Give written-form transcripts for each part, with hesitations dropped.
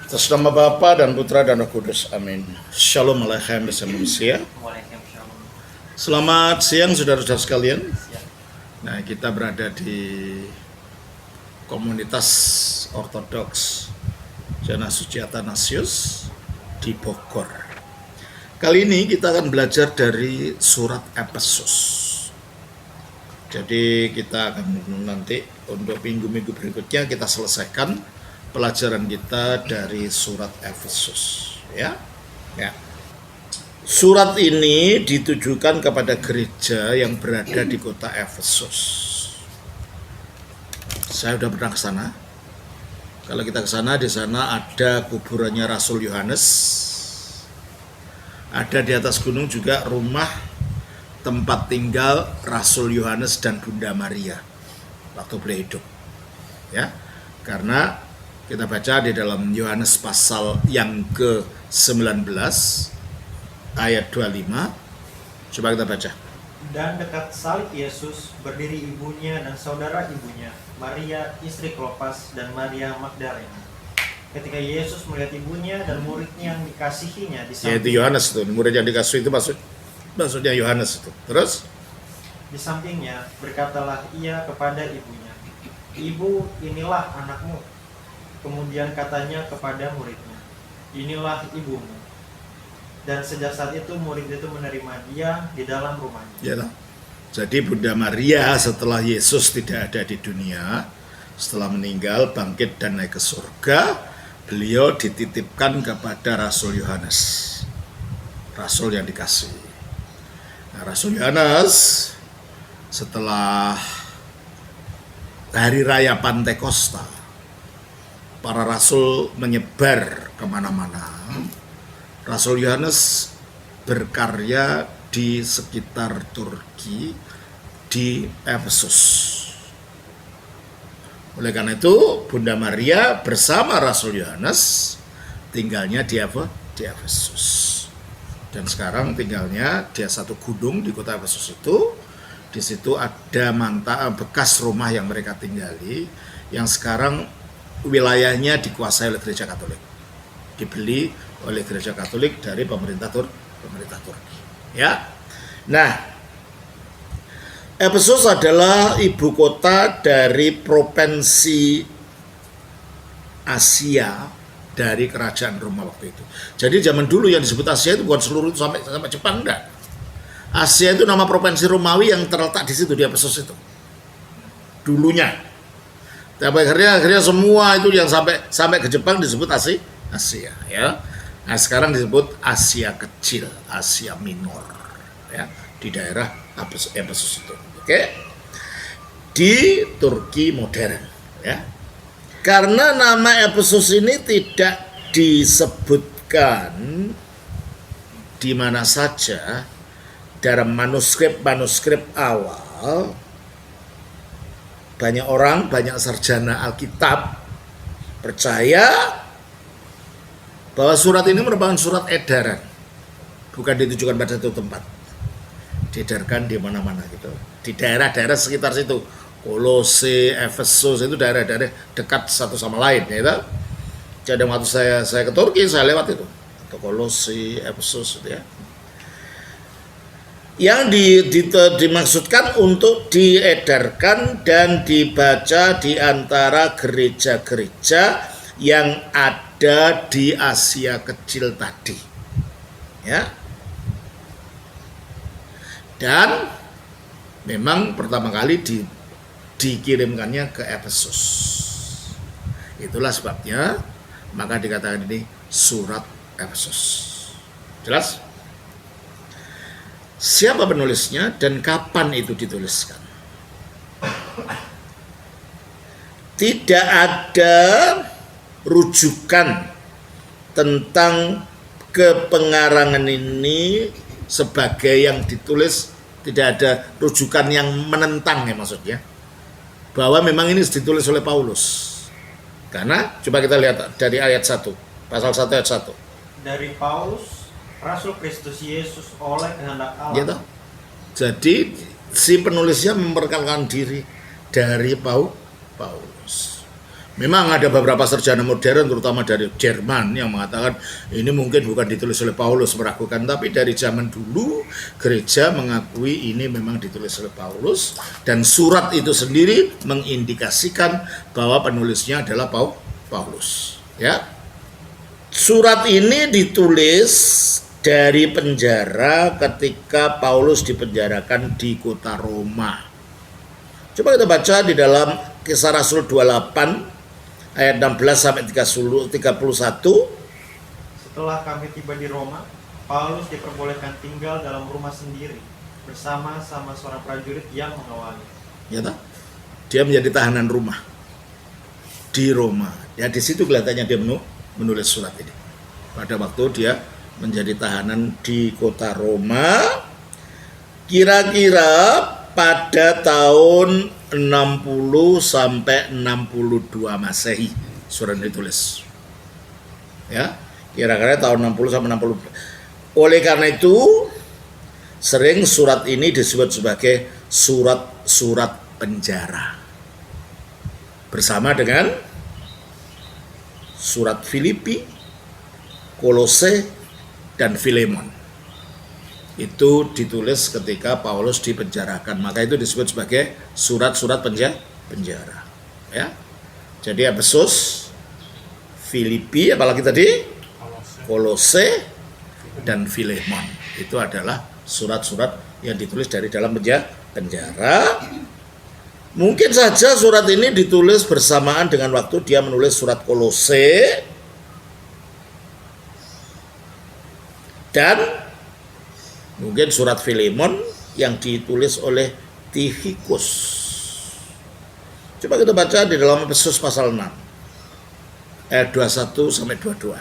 Atas nama Bapa dan Putra dan Roh Kudus. Amin. Shalom Aleichem bersama manusia. Selamat siang saudara-saudara sekalian. Nah, kita berada di komunitas Ortodoks Jana Suci Athanasius di Bogor. Kali ini kita akan belajar dari surat Efesus. Jadi kita akan nanti untuk minggu-minggu berikutnya kita selesaikan pelajaran kita dari surat Efesus, ya. Surat ini ditujukan kepada gereja yang berada di kota Efesus. Saya sudah pernah ke sana. Kalau kita ke sana, di sana ada kuburannya Rasul Yohanes. Ada di atas gunung juga rumah tempat tinggal Rasul Yohanes dan Bunda Maria waktu beliau hidup. Ya. Karena kita baca di dalam Yohanes pasal yang ke-19 ayat 25. Coba kita baca. Dan dekat salib Yesus berdiri ibunya dan saudara ibunya, Maria istri Klopas dan Maria Magdalena. Ketika Yesus melihat ibunya dan muridnya yang dikasihinya di samping, yaitu Yohanes itu, murid yang dikasih itu maksudnya Yohanes itu. Terus di sampingnya berkatalah ia kepada ibunya, "Ibu, inilah anakmu." Kemudian katanya kepada muridnya, "Inilah ibumu." Dan sejak saat itu murid itu menerima dia di dalam rumahnya. ya, jadi Bunda Maria setelah Yesus tidak ada di dunia, setelah meninggal, bangkit dan naik ke surga, beliau dititipkan kepada Rasul Yohanes, Rasul yang dikasih. Nah, Rasul Yohanes setelah hari raya Pantekosta, para rasul menyebar kemana-mana. Rasul Yohanes berkarya di sekitar Turki, di Efesus. Oleh karena itu, Bunda Maria bersama Rasul Yohanes tinggalnya di Efesus. Dan sekarang tinggalnya di satu gunung di kota Efesus itu. Di situ ada bekas rumah yang mereka tinggali, yang sekarang wilayahnya dikuasai oleh gereja Katolik, dibeli oleh gereja Katolik dari pemerintah Turki. Ya, nah, Efesus adalah ibu kota dari provinsi Asia dari kerajaan Roma waktu itu. Jadi zaman dulu yang disebut Asia itu bukan seluruh itu sampai Jepang, enggak. Asia itu nama provinsi Romawi yang terletak di situ, di Efesus itu. Dulunya. Tapi akhirnya semua itu yang sampai ke Jepang disebut Asia, ya. Nah, sekarang disebut Asia Kecil, Asia Minor, ya, di daerah Efesus itu. Oke. Di Turki modern, ya. Karena nama Efesus ini tidak disebutkan di mana saja dalam manuskrip awal, banyak orang, banyak sarjana Alkitab percaya bahwa surat ini merupakan surat edaran, bukan ditujukan pada satu tempat, diedarkan di mana-mana gitu, di daerah-daerah sekitar situ. Kolose, Efesus itu daerah-daerah dekat satu sama lain, gitu. Jadi waktu saya ke Turki, saya lewat itu, ke Kolose, Efesus, gitu ya. Yang dimaksudkan untuk diedarkan dan dibaca di antara gereja-gereja yang ada di Asia Kecil tadi, ya. Dan memang pertama kali dikirimkannya ke Efesus. Itulah sebabnya maka dikatakan ini surat Efesus. Jelas? Siapa penulisnya dan kapan itu dituliskan? Tidak ada rujukan tentang kepengarangan ini sebagai yang ditulis, tidak ada rujukan yang menentang, ya, maksudnya bahwa memang ini ditulis oleh Paulus. Karena coba kita lihat dari ayat 1, pasal 1 ayat 1. Dari Paulus, Rasul Kristus Yesus oleh kehendak Allah. Gitu. Jadi si penulisnya memperkenalkan diri dari Paulus. Memang ada beberapa sarjana modern terutama dari Jerman yang mengatakan ini mungkin bukan ditulis oleh Paulus, meragukan, tapi dari zaman dulu gereja mengakui ini memang ditulis oleh Paulus, dan surat itu sendiri mengindikasikan bahwa penulisnya adalah Paulus. Ya. Surat ini ditulis dari penjara ketika Paulus dipenjarakan di kota Roma. Coba kita baca di dalam Kisah Rasul 28 ayat 16 sampai 31. Setelah kami tiba di Roma, Paulus diperbolehkan tinggal dalam rumah sendiri bersama-sama seorang prajurit yang mengawali. Ya tak? Dia menjadi tahanan rumah di Roma. Ya, di situ kelihatannya dia menulis surat ini. Pada waktu dia menjadi tahanan di kota Roma, kira-kira pada tahun 60 sampai 62 Masehi surat ditulis. Ya, kira-kira tahun 60 sampai 60. Oleh karena itu, sering surat ini disebut sebagai surat-surat penjara. Bersama dengan surat Filipi, Kolose, dan Filemon. Itu ditulis ketika Paulus dipenjarakan, maka itu disebut sebagai surat-surat penjara. Ya. Jadi Efesus, Filipi, apalagi tadi Kolose, dan Filemon. Itu adalah surat-surat yang ditulis dari dalam penjara. Mungkin saja surat ini ditulis bersamaan dengan waktu dia menulis surat Kolose, dan mungkin surat Filemon yang ditulis oleh Tychicus. Coba kita baca di dalam Efesus pasal 6 ayat 21 sampai 22.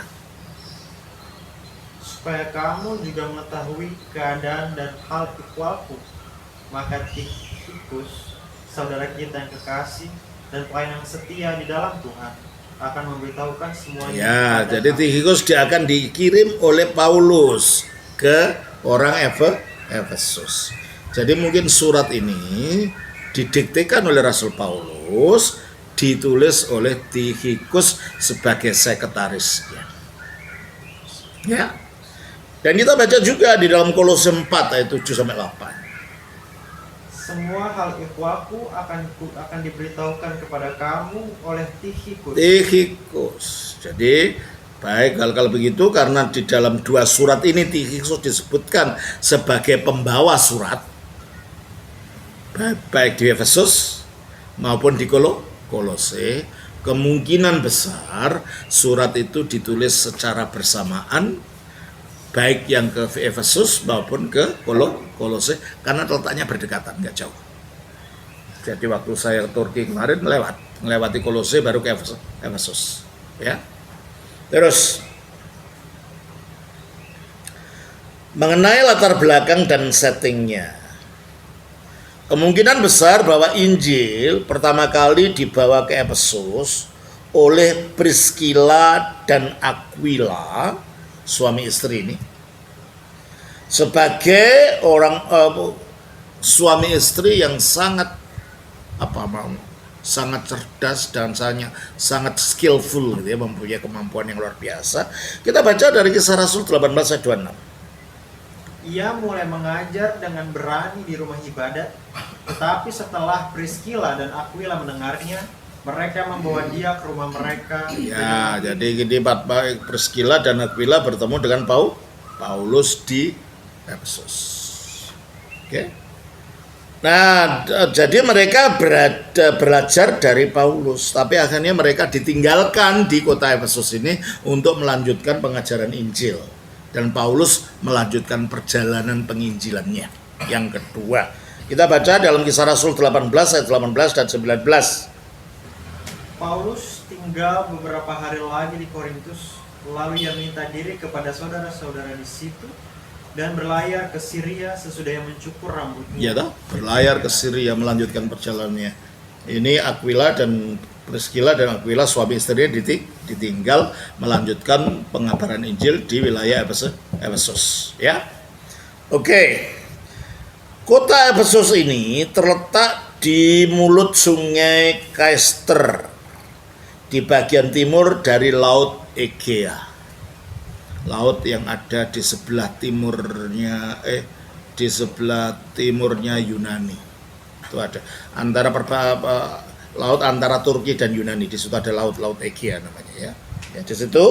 Supaya kamu juga mengetahui keadaan dan hal ikhwalku, maka Tychicus, saudara kita yang kekasih dan pelayan yang setia di dalam Tuhan, akan memberitahukan semuanya. Ya, jadi Tychicus dia akan dikirim oleh Paulus ke orang Efesus. Jadi mungkin surat ini didiktekan oleh Rasul Paulus, ditulis oleh Tychicus sebagai sekretarisnya. Ya. Dan kita baca juga di dalam Kolose 4 ayat 7 sampai 8. Semua hal ikhwaku akan diberitahukan kepada kamu oleh Tychicus. Jadi baik, kalau begitu, karena di dalam dua surat ini Tychicus disebutkan sebagai pembawa surat, baik di Efesus maupun di Kolose, kemungkinan besar surat itu ditulis secara bersamaan, baik yang ke Efesus maupun ke Kolose, karena letaknya berdekatan, nggak jauh. Jadi waktu saya ke Turki kemarin melewati Kolose baru ke Efesus. Ya. Terus mengenai latar belakang dan settingnya, kemungkinan besar bahwa Injil pertama kali dibawa ke Efesus oleh Priscilla dan Aquila, suami istri ini, sebagai orang suami istri yang sangat sangat cerdas dan sangat skillful, gitu ya, mempunyai kemampuan yang luar biasa. Kita baca dari Kisah Rasul 18 ayat 26. Ia mulai mengajar dengan berani di rumah ibadat, tetapi setelah Priscilla dan Aquila mendengarnya, mereka membawa dia ke rumah mereka. Ya, jadi gini, Priscilla dan Aquila bertemu dengan Paulus di Efesus. Oke. Nah, jadi mereka belajar dari Paulus, tapi akhirnya mereka ditinggalkan di kota Efesus ini untuk melanjutkan pengajaran Injil, dan Paulus melanjutkan perjalanan penginjilannya yang kedua. Kita baca dalam Kisah Rasul 18 ayat 18 dan 19. Paulus tinggal beberapa hari lagi di Korintus, lalu ia minta diri kepada saudara-saudara di situ dan berlayar ke Syria sesudah yang mencukur rambutnya. Ya, berlayar ke Syria melanjutkan perjalanannya. Ini Priscilla dan Aquila suami istri ditinggal melanjutkan pengabaran Injil di wilayah Efesus. Ya, oke. Kota Efesus ini terletak di mulut sungai Kaister di bagian timur dari Laut Egea. Laut yang ada di sebelah timurnya Yunani. Itu ada laut antara Turki dan Yunani. Di situ ada laut Egea namanya ya. Ya di situ.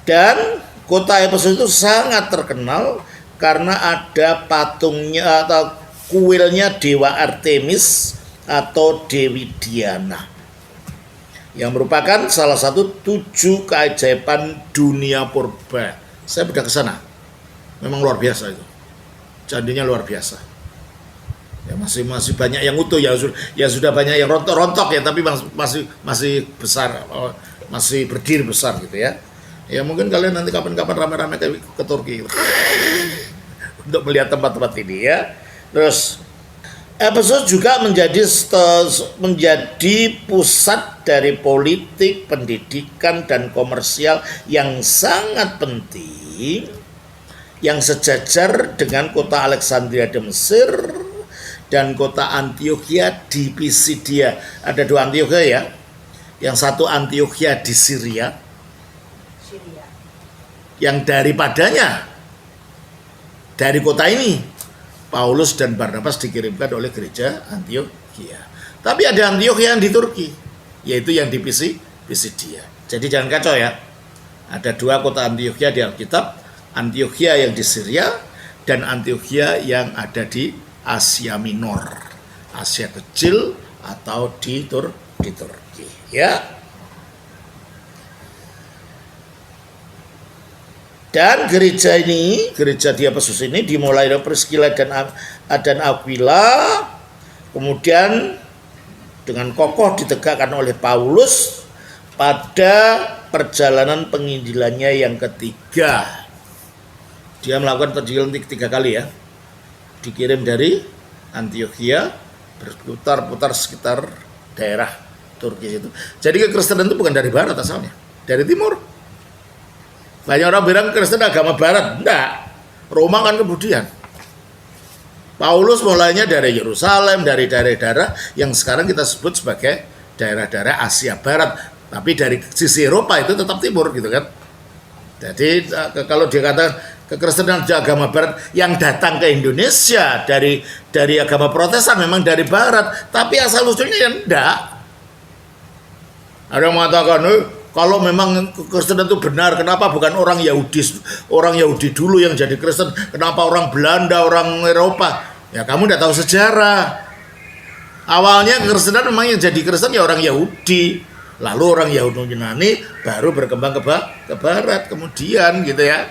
Dan kota Efesus itu sangat terkenal karena ada patungnya atau kuilnya Dewa Artemis atau Dewi Diana, yang merupakan salah satu 7 keajaiban dunia purba. Saya sudah ke sana. Memang luar biasa itu. Candinya luar biasa. Ya masih banyak yang utuh ya, sudah banyak yang rontok-rontok ya, tapi masih besar, masih berdiri besar gitu ya. Ya mungkin kalian nanti kapan-kapan rame-rame ke Turki untuk melihat tempat-tempat ini ya. Terus Efesus juga menjadi pusat dari politik, pendidikan, dan komersial yang sangat penting, yang sejajar dengan kota Alexandria di Mesir dan kota Antiokhia di Pisidia. Ada 2 Antiokhia ya, yang satu Antiokhia di Syria, yang daripadanya, dari kota ini Paulus dan Barnabas dikirimkan oleh gereja Antiokhia. Tapi ada Antiokhia yang di Turki, yaitu yang di Pisidia. Jadi jangan kacau ya. Ada 2 kota Antiokhia di Alkitab, Antiokhia yang di Syria dan Antiokhia yang ada di Asia Minor, Asia Kecil atau di Turki ya. Dan gereja di Efesus ini dimulai dari Priscilla dan Aquila, kemudian dengan kokoh ditegakkan oleh Paulus pada perjalanan penginjilannya yang ketiga. Dia melakukan penginjilan 3 kali ya. Dikirim dari Antiokhia, berputar-putar sekitar daerah Turki itu. Jadi kekristenan itu bukan dari barat asalnya, dari timur. Banyak orang bilang Kristen agama barat. Enggak. Roma kan kemudian. Paulus mulainya dari Yerusalem, dari daerah-daerah yang sekarang kita sebut sebagai daerah-daerah Asia Barat. Tapi dari sisi Eropa itu tetap timur gitu kan. Jadi kalau dikatakan kekristenan agama barat yang datang ke Indonesia dari agama Protestan memang dari barat, tapi asal usulnya ya enggak. Ada yang mengatakan, kalau memang Kristen itu benar, kenapa bukan orang Yahudi dulu yang jadi Kristen? Kenapa orang Belanda, orang Eropa? Ya kamu tidak tahu sejarah. Awalnya Kristenan memang yang jadi Kristen ya orang Yahudi. Lalu orang Yahudi Yunani baru berkembang ke Barat kemudian gitu ya.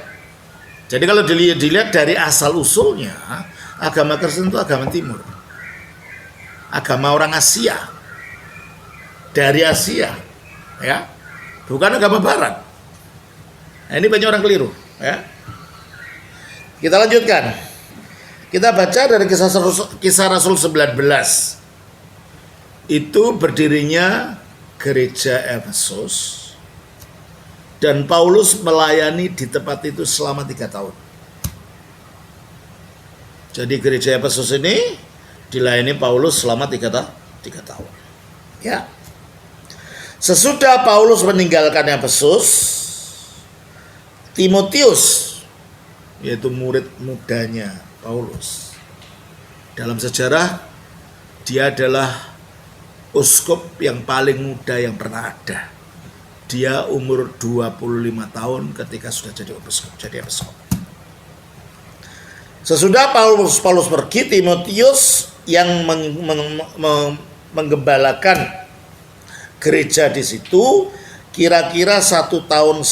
Jadi kalau dilihat dari asal usulnya, agama Kristen itu agama Timur. Agama orang Asia. Dari Asia. Ya. Bukan agama Barat. Nah, ini banyak orang keliru ya. Kita lanjutkan. Kita baca dari kisah Rasul 19. Itu berdirinya gereja Efesus, dan Paulus melayani di tempat itu selama 3 tahun. Jadi gereja Efesus ini dilayani Paulus selama 3 tahun. Ya. Sesudah Paulus meninggalkan Efesus, Timotius, yaitu murid mudanya Paulus, dalam sejarah dia adalah uskup yang paling muda yang pernah ada. Dia umur 25 tahun ketika sudah jadi uskup. Sesudah Paulus pergi, Timotius yang menggembalakan gereja di situ kira-kira 1,5 tahun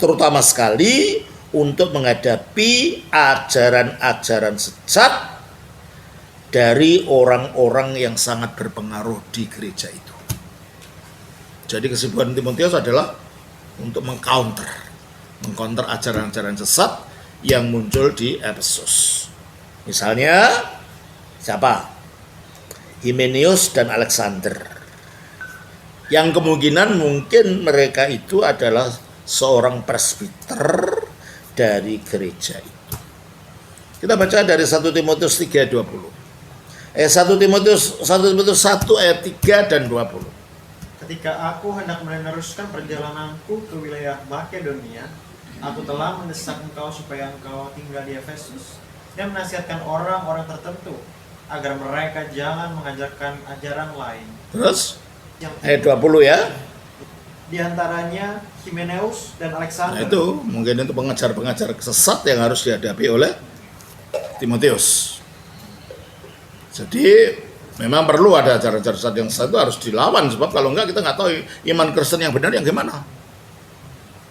terutama sekali untuk menghadapi ajaran-ajaran sesat dari orang-orang yang sangat berpengaruh di gereja itu. Jadi kesibukan Timotius adalah untuk mengcounter ajaran-ajaran sesat yang muncul di Efesus. Misalnya siapa? Hymenaeus dan Alexander. Yang kemungkinan mungkin mereka itu adalah seorang presbiter dari gereja itu. Kita baca dari 1 Timotius 3:20. 1 Timotius 1 ayat 3 dan 20. Ketika aku hendak meneruskan perjalananku ke wilayah Makedonia, aku telah mendesak engkau supaya engkau tinggal di Efesus dan menasihatkan orang-orang tertentu agar mereka jangan mengajarkan ajaran lain. Terus Yang ayat 20 ya. di antaranya Himeneus dan Nah, Alexander. itu mungkin itu pengajar-pengajar sesat yang harus dihadapi oleh Timotius. Jadi memang perlu ada ajaran-ajaran sesat yang sesat itu harus dilawan, sebab kalau enggak kita nggak tahu iman Kristen yang benar yang gimana.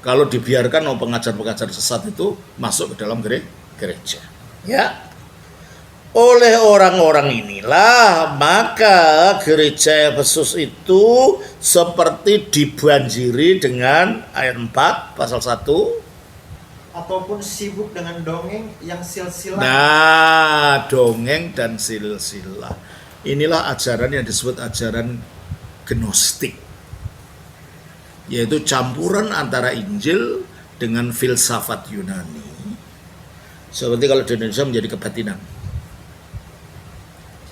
Kalau dibiarkan pengajar-pengajar sesat itu masuk ke dalam gereja. Ya. Oleh orang-orang inilah maka gereja Efesus itu seperti dibanjiri dengan ayat 4 pasal 1. Ataupun sibuk dengan dongeng yang silsilah. Nah, dongeng dan silsilah. Inilah ajaran yang disebut ajaran gnostik. Yaitu campuran antara Injil dengan filsafat Yunani. Seperti kalau di Indonesia menjadi kebatinan.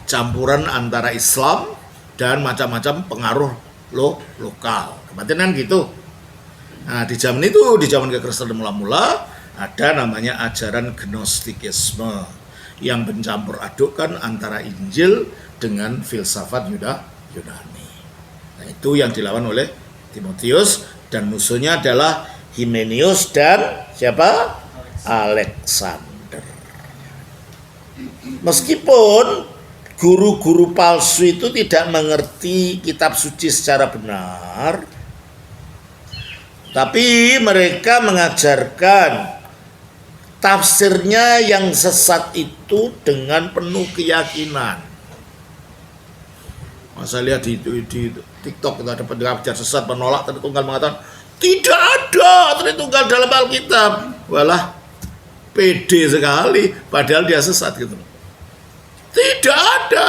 Campuran antara Islam dan macam-macam pengaruh lokal. Kebatinan gitu. Nah, di zaman itu, di zaman kekristenan mula-mula, ada namanya ajaran gnostikisme yang mencampur adukkan antara Injil dengan filsafat Yunani. Nah, itu yang dilawan oleh Timotius dan musuhnya adalah Himeneus dan siapa? Alexander. Meskipun guru-guru palsu itu tidak mengerti kitab suci secara benar, tapi mereka mengajarkan tafsirnya yang sesat itu dengan penuh keyakinan. Masa lihat di TikTok kita ada pengajar sesat menolak Tritunggal mengatakan tidak ada Tritunggal dalam Alkitab. Walah, pede sekali, padahal dia sesat gitu. Tidak ada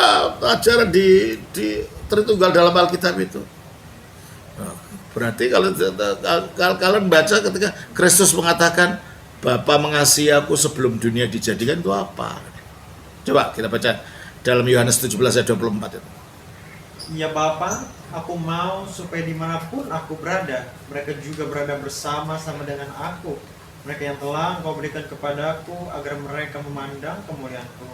ajaran di Tritunggal dalam Alkitab itu. Nah, berarti kalau kalian baca ketika Kristus mengatakan Bapa mengasihi aku sebelum dunia dijadikan, itu apa? Coba kita baca dalam Yohanes 17 ayat 24 itu. Ya Bapa, aku mau supaya dimanapun aku berada, mereka juga berada bersama-sama dengan aku. Mereka yang telah Engkau berikan kepadaku, agar mereka memandang kemuliaan-Ku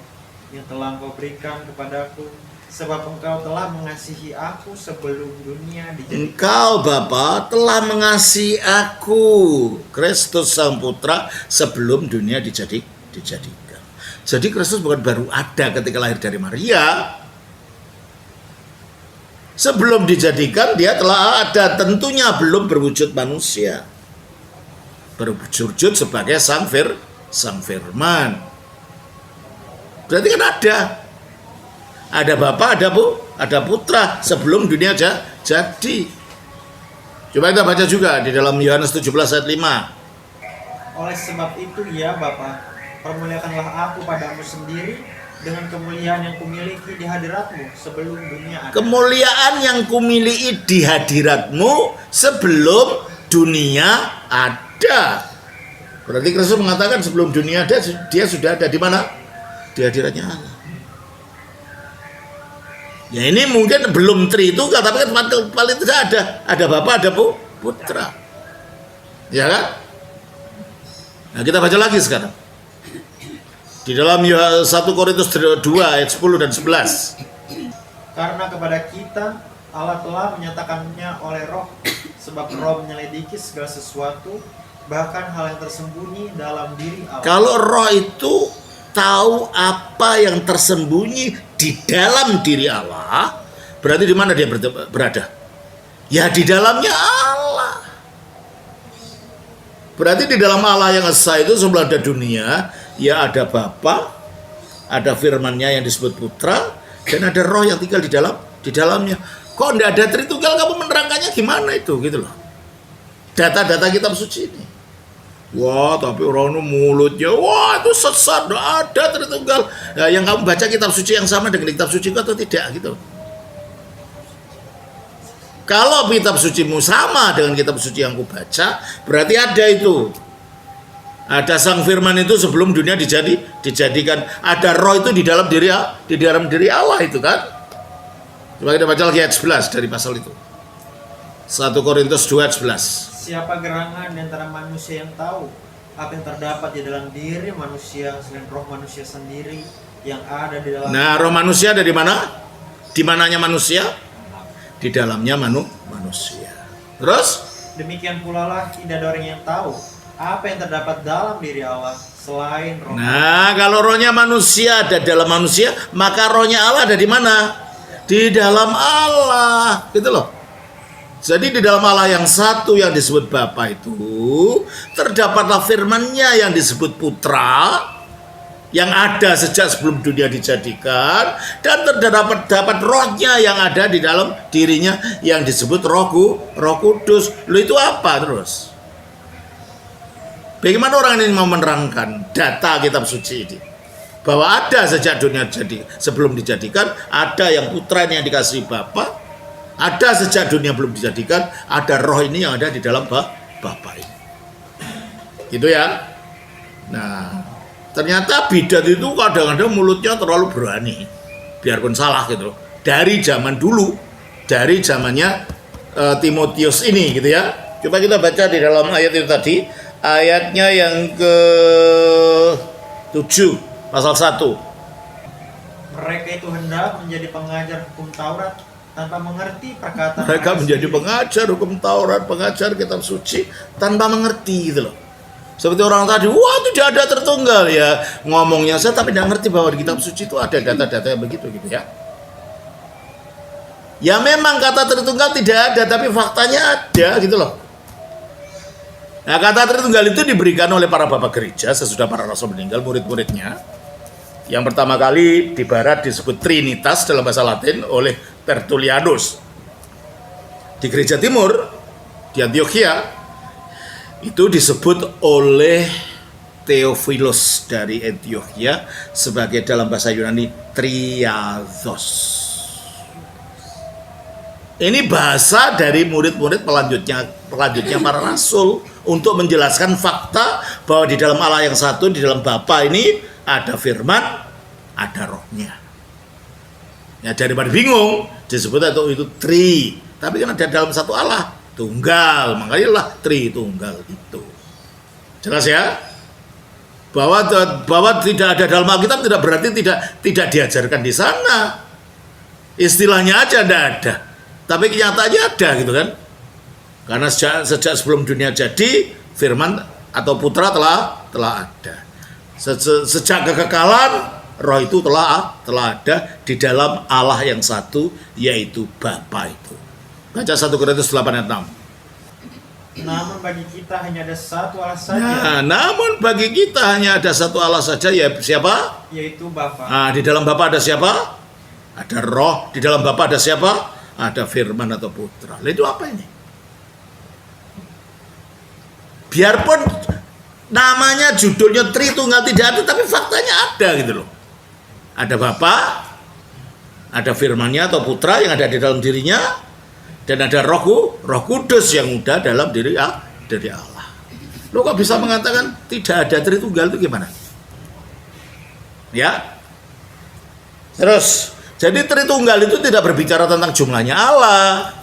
yang telah Engkau berikan kepadaku, sebab Engkau telah mengasihi aku sebelum dunia dijadikan. Engkau Bapa telah mengasihi aku, Kristus Sang Putra, sebelum dunia dijadikan. Jadi Kristus bukan baru ada ketika lahir dari Maria. Sebelum dijadikan dia telah ada, tentunya belum berwujud manusia. Berwujud sebagai sang firman. Berarti kan ada Bapa, ada Putra sebelum dunia jadi. Coba kita baca juga di dalam Yohanes 17 ayat 5. Oleh sebab itu ya Bapa, permuliakanlah aku padamu sendiri dengan kemuliaan yang kumiliki di hadiratmu sebelum dunia ada. Kemuliaan yang kumiliki di hadiratmu sebelum dunia ada. Berarti Kristus mengatakan sebelum dunia ada, dia sudah ada di mana? Di hadiratnya Allah. Ya ini mungkin belum Tritunggal, tapi kan paling tidak ada Bapa, ada Putra. Ya kan? Nah, kita baca lagi sekarang. Di dalam 1 Korintus 2 ayat 10 dan 11. Karena kepada kita Allah telah menyatakannya oleh Roh, sebab Roh menyelidiki segala sesuatu, bahkan hal yang tersembunyi dalam diri Allah. Kalau Roh itu tahu apa yang tersembunyi di dalam diri Allah, berarti di mana dia berada? Ya di dalamnya Allah. Berarti di dalam Allah yang esa itu sebelum ada dunia, ya ada Bapa, ada firman-Nya yang disebut Putra, dan ada Roh yang tinggal di dalamnya. Kok tidak ada Tritunggal, kamu menerangkannya gimana itu gitu loh. Data-data kitab suci ini. Wah, tapi orang mulutnya, wah itu sesat, ada Tritunggal. Nah, yang kamu baca kitab suci yang sama dengan kitab suci atau tidak gitu. Kalau kitab sucimu sama dengan kitab suci yang aku baca, berarti ada itu. Ada sang firman itu sebelum dunia dijadikan. Ada roh itu di dalam diri Allah itu kan. Coba kita baca lagi ayat 11 dari pasal itu. 1 Korintus 2 ayat 11. Siapa gerangan di antara manusia yang tahu apa yang terdapat di dalam diri manusia selain roh manusia sendiri yang ada di dalam. Nah, roh manusia ada di mana? Di mananya manusia? Di dalamnya manusia. Terus? Demikian pula lah tidak ada orang yang tahu apa yang terdapat dalam diri Allah selain roh. Nah, kalau rohnya manusia ada dalam manusia, maka rohnya Allah ada di mana? Di dalam Allah, gitu loh. Jadi di dalam Allah yang satu yang disebut Bapa itu, terdapatlah firman-Nya yang disebut Putra, yang ada sejak sebelum dunia dijadikan, dan terdapat rohnya yang ada di dalam dirinya yang disebut Roh Kudus. Loh, itu apa terus? Bagaimana orang ini mau menerangkan data kitab suci ini? Bahwa ada sejak dunia sebelum dijadikan, ada yang putra ini yang dikasihi Bapa, ada sejak dunia belum dijadikan, ada roh ini yang ada di dalam Bapa ini. Gitu ya. Nah, ternyata bidat itu kadang-kadang mulutnya terlalu berani, biarpun salah gitu loh. Dari zaman dulu, dari zamannya Timotius ini gitu ya. Coba kita baca di dalam ayat itu tadi. Ayatnya yang ke-7 pasal 1. Mereka itu hendak menjadi pengajar hukum Taurat tanpa mengerti perkataan Mereka menjadi pengajar hukum Taurat, pengajar kitab suci tanpa mengerti gitu loh. Seperti orang tadi, wah tidak ada tertunggal ya, ngomongnya saya tapi tidak ngerti bahwa di kitab suci itu ada data-data yang begitu gitu ya. Ya memang kata tertunggal tidak ada, tapi faktanya ada gitu loh. Nah, kata Tritunggal itu diberikan oleh para bapak gereja sesudah para rasul meninggal, murid-muridnya. Yang pertama kali di barat disebut Trinitas dalam bahasa Latin oleh Tertullianus. Di gereja timur, di Antioquia, itu disebut oleh Theophilus dari Antioquia sebagai dalam bahasa Yunani Triados. Ini bahasa dari murid-murid pelanjutnya para rasul untuk menjelaskan fakta bahwa di dalam Allah yang satu, di dalam Bapa ini ada firman, ada rohnya. Ya daripada bingung disebut itu tri, tapi kan ada dalam satu Allah, tunggal, makanya lah tri tunggal itu. Jelas ya? Bahwa tidak ada dalam Alkitab tidak berarti tidak diajarkan di sana. Istilahnya aja tidak ada. Tapi kenyataannya ada gitu kan. Karena sejak sebelum dunia jadi, firman atau putra telah ada. Sejak kekekalan, roh itu telah ada di dalam Allah yang satu, yaitu Bapa itu. Baca 1 Korintus 8 ayat 6. Namun bagi kita hanya ada satu Allah saja. Nah, namun bagi kita hanya ada satu Allah saja, ya siapa? Yaitu Bapa. Nah, di dalam Bapa ada siapa? Ada roh. Di dalam Bapa ada siapa? Ada firman atau putra. Itu apa ini? Biarpun namanya judulnya Tritunggal tidak ada, tapi faktanya ada gitu loh. Ada Bapa, ada firmannya atau putra yang ada di dalam dirinya, dan ada Roh Kudus yang udah dalam diri Allah. Lo kok bisa mengatakan tidak ada Tritunggal itu gimana? Ya. Terus, jadi Tritunggal itu tidak berbicara tentang jumlahnya Allah.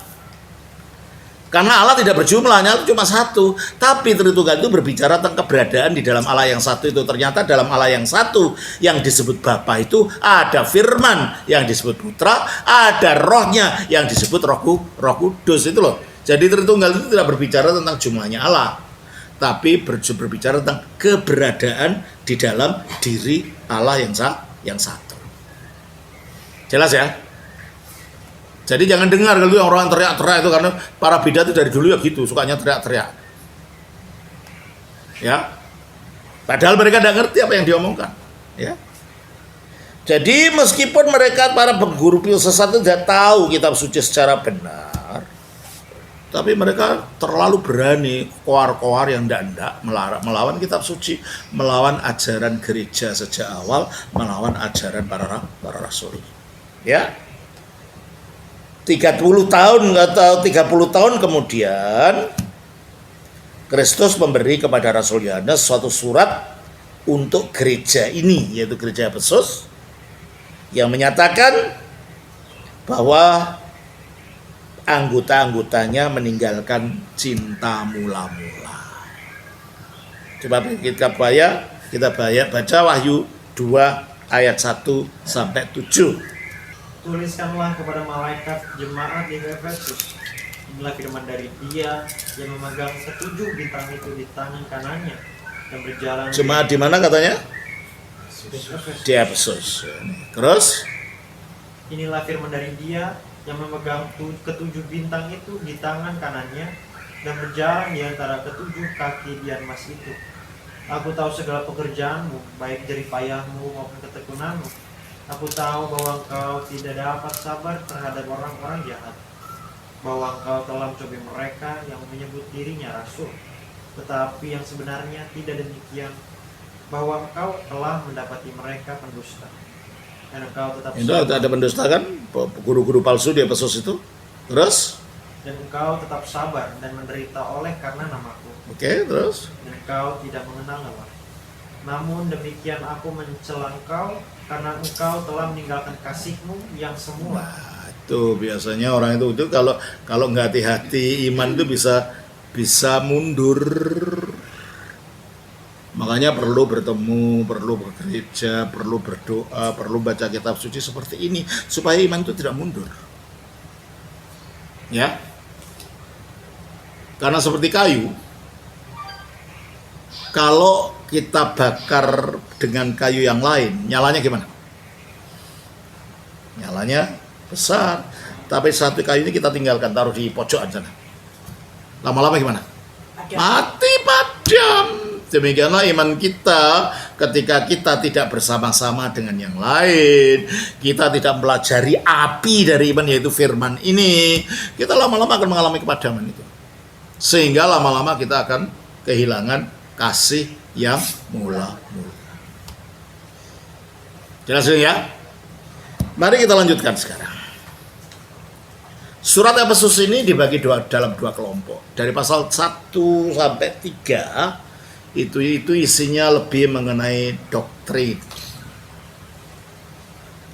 Karena Allah tidak berjumlahnya, itu cuma satu. Tapi Tritunggal itu berbicara tentang keberadaan di dalam Allah yang satu itu. Ternyata dalam Allah yang satu yang disebut Bapa itu ada firman yang disebut putra, ada rohnya yang disebut roh kudus itu loh. Jadi Tritunggal itu tidak berbicara tentang jumlahnya Allah, tapi berbicara tentang keberadaan di dalam diri Allah yang satu. Jelas ya? Jadi jangan dengar kalau yang orang teriak-teriak itu, karena para bidat itu dari dulu ya gitu, sukanya teriak-teriak. Ya. Padahal mereka tidak ngerti apa yang diomongkan, ya. Jadi meskipun mereka para pengguru filsafat itu tidak tahu kitab suci secara benar, tapi mereka terlalu berani koar-koar yang tidak melawan kitab suci, melawan ajaran gereja sejak awal, melawan ajaran para rasul. Ya. 30 tahun atau 30 tahun kemudian Kristus memberi kepada Rasul Yohanes suatu surat untuk gereja ini, yaitu gereja Efesus, yang menyatakan bahwa anggota-anggotanya meninggalkan cinta mula-mula. Coba kita baca Wahyu 2 ayat 1 sampai 7. Tuliskanlah kepada malaikat jemaat di Efesus, inilah firman dari Dia yang memegang ketujuh bintang itu di tangan kanannya dan berjalan. Jemaat di mana katanya? Di Efesus. Terus, inilah firman dari Dia yang memegang ketujuh bintang itu di tangan kanannya dan berjalan di antara ketujuh kaki dian emas itu. Aku tahu segala pekerjaanmu, baik jerih payahmu maupun ketekunanmu. Aku tahu bahwa engkau tidak dapat sabar terhadap orang-orang jahat, bahwa engkau telah mencobai mereka yang menyebut dirinya rasul, tetapi yang sebenarnya tidak demikian, bahwa engkau telah mendapati mereka pendusta. Dan engkau tetap itu ada pendusta kan? Guru-guru palsu di Efesus itu. Terus? Dan engkau tetap sabar dan menderita oleh karena namaku. Oke, terus? Dan engkau tidak mengenal lelah. Namun demikian aku mencela engkau karena engkau telah meninggalkan kasihmu yang semula. Nah, itu biasanya orang itu kalau nggak hati-hati iman itu bisa mundur. Makanya perlu bertemu, perlu bekerja, perlu berdoa, perlu baca kitab suci seperti ini supaya iman itu tidak mundur. Ya. Karena seperti kayu, kalau kita bakar dengan kayu yang lain, nyalanya gimana? Nyalanya besar. Tapi satu kayu ini kita tinggalkan, taruh di pojokan sana. Lama-lama gimana? Mati padam. Demikianlah iman kita ketika kita tidak bersama-sama dengan yang lain, kita tidak pelajari api dari iman yaitu firman ini, kita lama-lama akan mengalami kepadaman itu. Sehingga lama-lama kita akan kehilangan kasih yang mula-mula. Jelas ya? Mari kita lanjutkan sekarang. Surat Efesus ini dibagi dalam dua kelompok. Dari pasal 1 sampai 3 itu isinya lebih mengenai doktrin.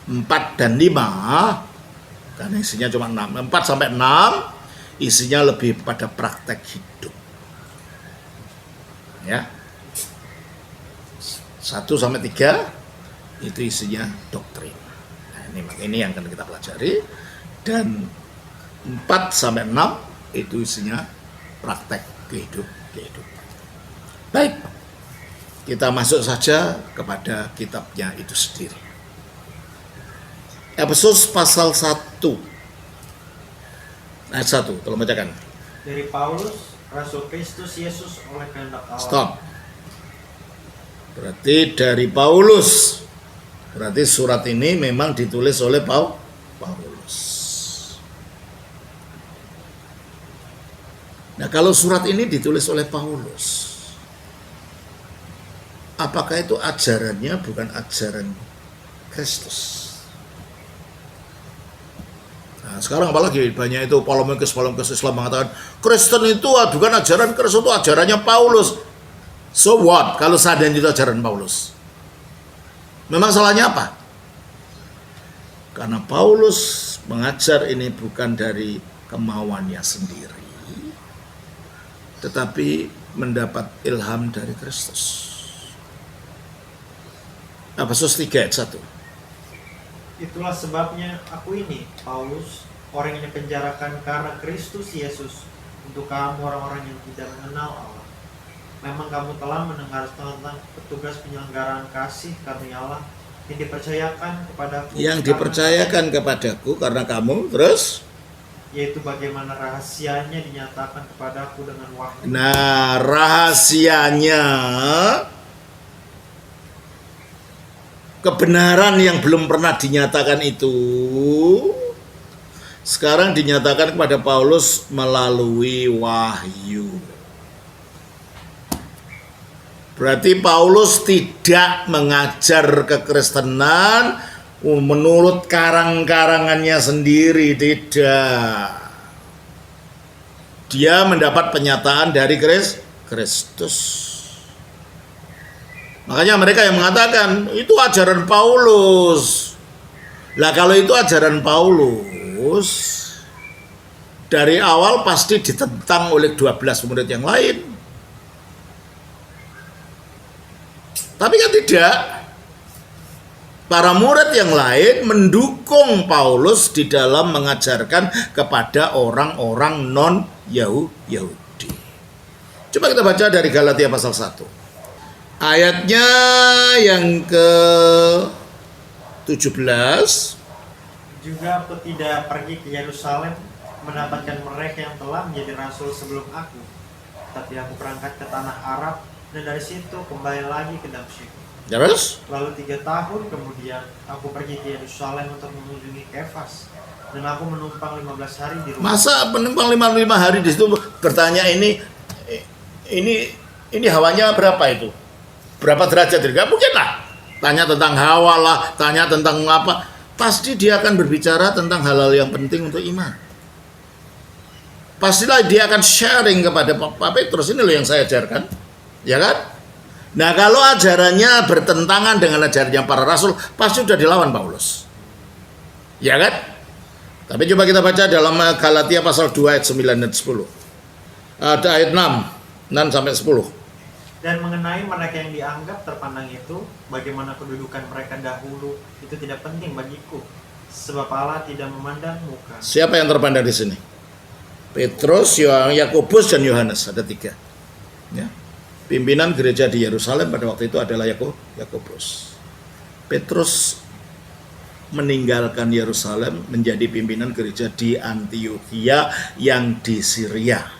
4 dan 5 karena isinya cuma 6. 4 sampai 6 isinya lebih pada praktek hidup. Ya. 1 sampai 3 itu isinya doktrin. Nah, ini yang akan kita pelajari. Dan 4 sampai 6 itu isinya praktek kehidupan. Baik, kita masuk saja kepada kitabnya itu sendiri. Efesus pasal 1 ayat 1, tolong bacakan. Dari Paulus, Rasul Kristus Yesus oleh kehendak Allah. Stop. Berarti dari Paulus. Berarti surat ini memang ditulis oleh Paulus. Nah, kalau surat ini ditulis oleh Paulus, apakah itu ajarannya bukan ajaran Kristus? Nah, sekarang apalagi banyak itu polemikis Islam mengatakan Kristen itu bukan ajaran Kristus, itu ajarannya Paulus. So what? Kalau seandainya itu ajaran Paulus, memang salahnya apa? Karena Paulus mengajar ini bukan dari kemauannya sendiri, tetapi mendapat ilham dari Kristus. Efesus 3 ayat 1. Itulah sebabnya aku ini, Paulus, orang yang dipenjarakan karena Kristus Yesus, untuk kamu orang-orang yang tidak mengenal Allah. Memang kamu telah mendengar tentang petugas penyelenggaraan kasih karunia Allah yang dipercayakan kepadaku. Yang dipercayakan kepadaku karena kamu, terus? Yaitu bagaimana rahasianya dinyatakan kepadaku dengan wahyu. Nah, rahasianya, kebenaran yang belum pernah dinyatakan itu sekarang dinyatakan kepada Paulus melalui wahyu. Berarti Paulus tidak mengajar kekristenan menurut karang-karangannya sendiri, tidak. Dia mendapat penyataan dari Kristus. Makanya mereka yang mengatakan itu ajaran Paulus. Lah kalau itu ajaran Paulus, dari awal pasti ditentang oleh 12 murid yang lain. Tapi kan tidak. Para murid yang lain mendukung Paulus di dalam mengajarkan kepada orang-orang non-Yahudi. Coba kita baca dari Galatia pasal 1. Ayatnya yang ke-17. Juga aku tidak pergi ke Yerusalem mendapatkan mereka yang telah menjadi rasul sebelum aku, tapi aku berangkat ke tanah Arab dan dari situ kembali lagi ke Damsyik. Terus? Lalu 3 tahun kemudian aku pergi ke Yerusalem untuk mengunjungi Kefas dan aku menumpang 15 hari di rumah. Masa penumpang 55 hari di situ bertanya ini hawanya berapa itu? Berapa derajat? Tidak mungkin lah. Tanya tentang hawa lah, tanya tentang apa. Pasti dia akan berbicara tentang hal-hal yang penting untuk iman. Pastilah dia akan sharing kepada Pak Petrus, ini loh yang saya ajarkan. Ya kan? Nah kalau ajarannya bertentangan dengan ajarannya para rasul, pasti sudah dilawan Paulus. Ya kan? Tapi coba kita baca dalam Galatia pasal 2 ayat 9 dan 10. Ada ayat 6 sampai 10. Dan mengenai mereka yang dianggap terpandang itu, bagaimana kedudukan mereka dahulu, itu tidak penting bagiku, sebab Allah tidak memandang muka. Siapa yang terpandang di sini? Petrus, Yakobus, dan Yohanes. Ada 3. Ya. Pimpinan gereja di Yerusalem pada waktu itu adalah Yakobus. Petrus meninggalkan Yerusalem menjadi pimpinan gereja di Antiokhia yang di Syria.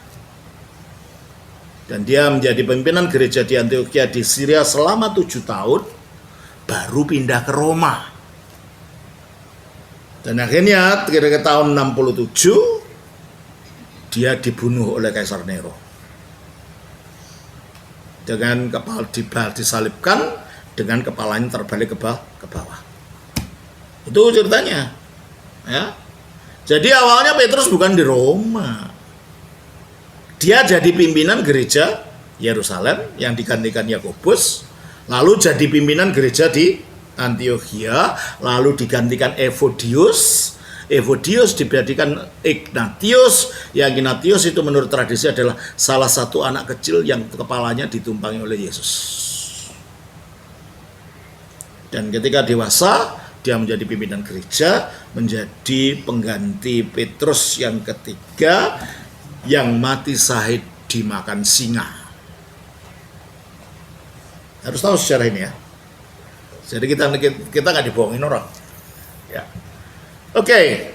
Dan dia menjadi pimpinan gereja di Antiokhia di Syria selama 7 tahun, baru pindah ke Roma. Dan akhirnya kira-kira tahun 67, dia dibunuh oleh Kaisar Nero. Dengan kepala disalibkan, dengan kepalanya terbalik ke bawah. Itu ceritanya. Ya. Jadi awalnya Petrus bukan di Roma. Dia jadi pimpinan gereja Yerusalem yang digantikan Yakobus, lalu jadi pimpinan gereja di Antiokhia, lalu digantikan Evodius. Evodius digantikan Ignatius, yang Ignatius itu menurut tradisi adalah salah satu anak kecil yang kepalanya ditumpangi oleh Yesus. Dan ketika dewasa, dia menjadi pimpinan gereja, menjadi pengganti Petrus yang ketiga, yang mati syahid dimakan singa. Harus tahu sejarah ini ya. Jadi kita nggak dibohongin orang. Ya. Oke,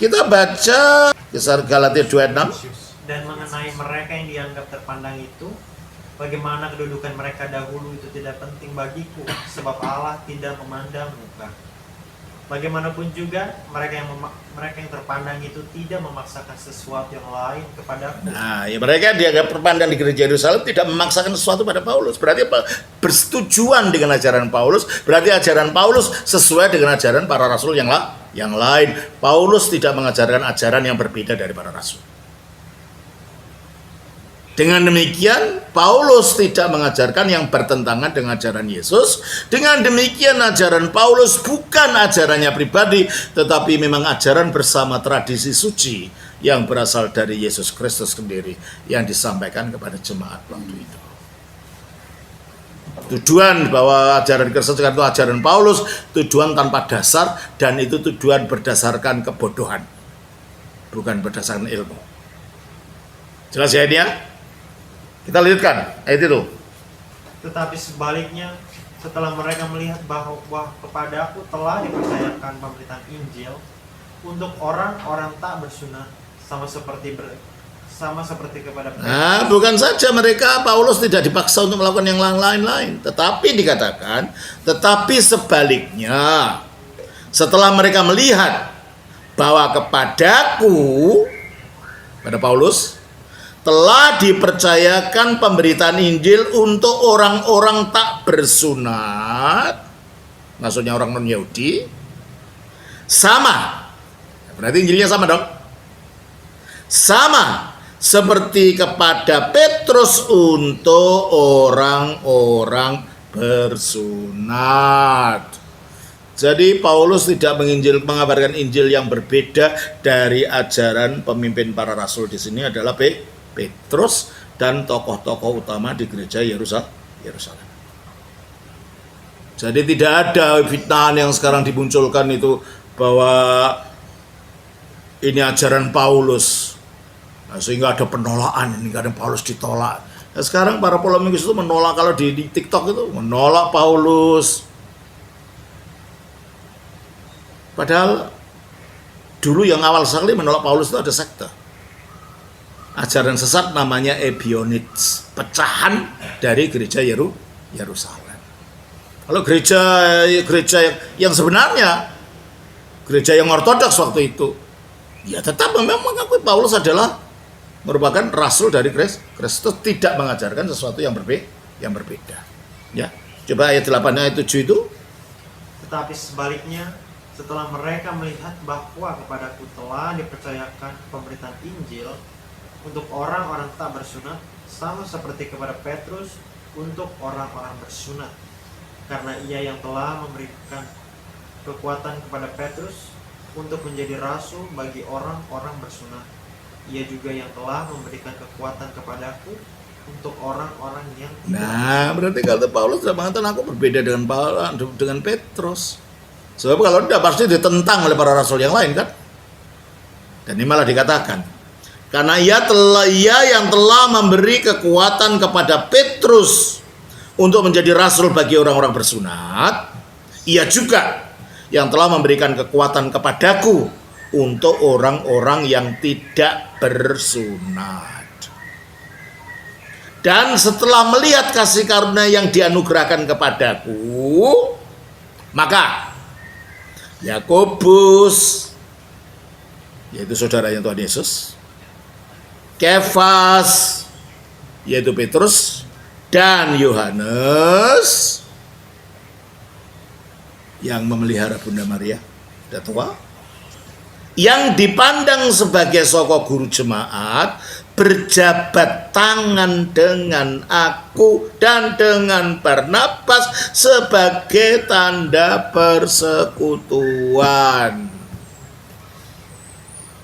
kita baca kisah Galatia 2:6. Dan mengenai mereka yang dianggap terpandang itu, bagaimana kedudukan mereka dahulu itu tidak penting bagiku, sebab Allah tidak memandang muka. Bagaimanapun juga mereka yang terpandang itu tidak memaksakan sesuatu yang lain kepadaku. Nah, ya mereka dianggap terpandang di gereja Yerusalem tidak memaksakan sesuatu pada Paulus. Berarti apa? Bersetujuan dengan ajaran Paulus. Berarti ajaran Paulus sesuai dengan ajaran para rasul yang lain. Paulus tidak mengajarkan ajaran yang berbeda dari para rasul. Dengan demikian, Paulus tidak mengajarkan yang bertentangan dengan ajaran Yesus. Dengan demikian, ajaran Paulus bukan ajarannya pribadi, tetapi memang ajaran bersama tradisi suci yang berasal dari Yesus Kristus sendiri yang disampaikan kepada jemaat waktu itu. Tujuan bahwa ajaran Kristus itu ajaran Paulus, tujuan tanpa dasar, dan itu tujuan berdasarkan kebodohan, bukan berdasarkan ilmu. Jelas ya ini ya? Kita lihatkan ayat itu. Tetapi sebaliknya, setelah mereka melihat bahwa kepadaku telah dipercayakan pemberitaan Injil untuk orang-orang tak bersunat, sama seperti kepada mereka. Nah, bukan saja mereka, Paulus tidak dipaksa untuk melakukan yang lain-lain, tetapi dikatakan, tetapi sebaliknya, setelah mereka melihat bahwa kepadaku, pada Paulus, telah dipercayakan pemberitaan Injil untuk orang-orang tak bersunat, maksudnya orang non-Yahudi, sama. Berarti Injilnya sama dong? Sama seperti kepada Petrus untuk orang-orang bersunat. Jadi Paulus tidak mengabarkan Injil yang berbeda dari ajaran pemimpin para rasul. Di sini adalah Petrus dan tokoh-tokoh utama di gereja Yerusalem. Jadi tidak ada fitnahan yang sekarang dimunculkan itu bahwa ini ajaran Paulus. Nah, sehingga ada penolakan, ini kadang Paulus ditolak. Nah, sekarang para polemikus itu menolak, kalau di TikTok itu menolak Paulus. Padahal dulu yang awal sekali menolak Paulus itu ada sekte. Ajaran sesat namanya Ebionites, pecahan dari gereja Yerusalem. Kalau gereja yang sebenarnya, gereja yang ortodoks waktu itu, ya tetap memang mengakui Paulus adalah merupakan rasul dari Kristus, tidak mengajarkan sesuatu yang berbeda. Ya, coba ayat 8 ayat 7 itu. Tetapi sebaliknya, setelah mereka melihat bahwa kepadaku telah dipercayakan pemberitaan Injil untuk orang-orang tak bersunat, sama seperti kepada Petrus untuk orang-orang bersunat, karena ia yang telah memberikan kekuatan kepada Petrus untuk menjadi rasul bagi orang-orang bersunat, ia juga yang telah memberikan kekuatan kepadaku untuk orang-orang yang Nah, berarti kata Paulus sudah mengatakan aku berbeda dengan Petrus. Sebab kalau tidak pasti ditentang oleh para rasul yang lain kan. Dan ini malah dikatakan, karena ia yang telah memberi kekuatan kepada Petrus untuk menjadi rasul bagi orang-orang bersunat, ia juga yang telah memberikan kekuatan kepadaku untuk orang-orang yang tidak bersunat. Dan setelah melihat kasih karunia yang dianugerahkan kepadaku, maka Yakobus, yaitu saudaranya Tuhan Yesus, Kefas, yaitu Petrus, dan Yohanes yang memelihara Bunda Maria, sudah tua, yang dipandang sebagai soko guru jemaat, berjabat tangan dengan aku dan dengan Barnabas sebagai tanda persekutuan.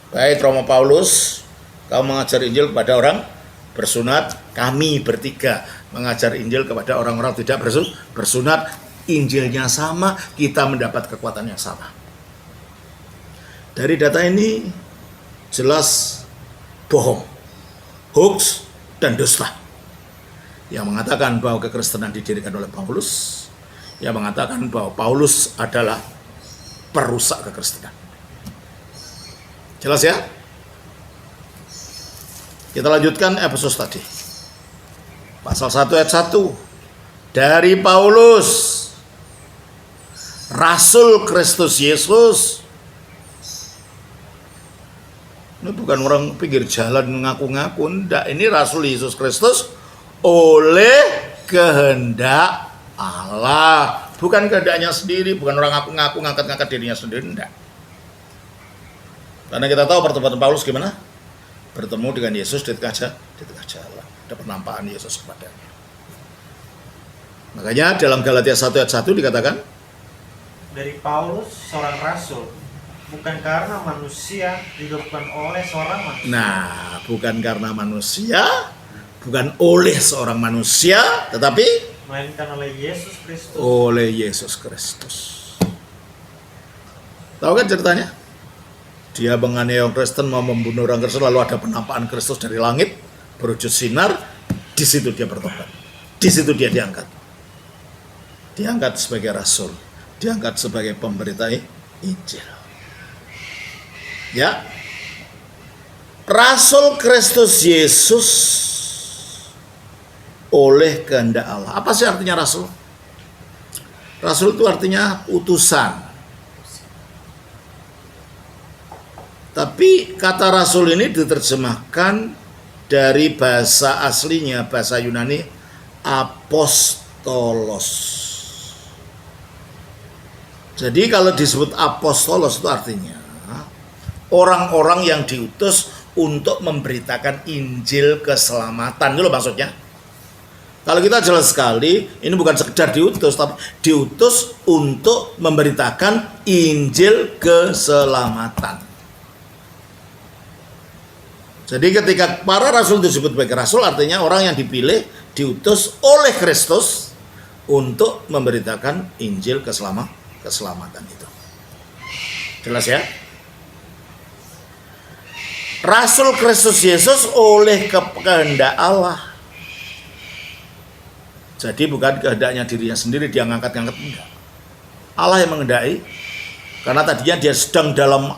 Baik Romo Paulus, kamu mengajar Injil kepada orang bersunat, kami bertiga mengajar Injil kepada orang-orang tidak bersunat. Injilnya sama, kita mendapat kekuatan yang sama. Dari data ini jelas bohong, hoax, dan dusta. Yang mengatakan bahwa kekristenan didirikan oleh Paulus, yang mengatakan bahwa Paulus adalah perusak kekristenan. Jelas ya? Kita lanjutkan episode tadi. Pasal 1 ayat 1. Dari Paulus, Rasul Kristus Yesus. Ini bukan orang pinggir jalan ngaku-ngaku, enggak. Ini Rasul Yesus Kristus oleh kehendak Allah. Bukan kehendaknya sendiri, bukan orang ngaku-ngaku ngangkat-ngangkat dirinya sendiri, enggak. Karena kita tahu pertemuan Paulus gimana? Bertemu dengan Yesus di tengah jalan. Ada penampakan Yesus kepadanya. Makanya dalam Galatia 1 ayat 1 dikatakan, dari Paulus seorang rasul, bukan karena manusia, juga bukan oleh seorang manusia. Nah, bukan karena manusia, bukan oleh seorang manusia, tetapi melainkan oleh Yesus Kristus. Oleh Yesus Kristus. Tahu kan ceritanya? Dia menganiaya orang Kristen, mau membunuh orang Kristen, lalu ada penampakan Kristus dari langit, berwujud sinar, di situ dia bertobat. Di situ dia diangkat. Diangkat sebagai rasul, diangkat sebagai pemberita Injil. Ya, Rasul Kristus Yesus oleh kehendak Allah. Apa sih artinya rasul? Rasul itu artinya utusan. Tapi kata rasul ini diterjemahkan dari bahasa aslinya, bahasa Yunani, apostolos. Jadi kalau disebut apostolos itu artinya orang-orang yang diutus untuk memberitakan Injil keselamatan. Itu loh maksudnya. Kalau kita jelas sekali, ini bukan sekedar diutus, tapi diutus untuk memberitakan Injil keselamatan. Jadi ketika para rasul disebut sebagai rasul, artinya orang yang dipilih, diutus oleh Kristus untuk memberitakan Injil keselamatan itu. Jelas ya? Rasul Kristus Yesus oleh kehendak Allah. Jadi bukan kehendaknya dirinya sendiri dia ngangkat-ngangkat, enggak. Allah yang mengendaki. Karena tadinya dia sedang dalam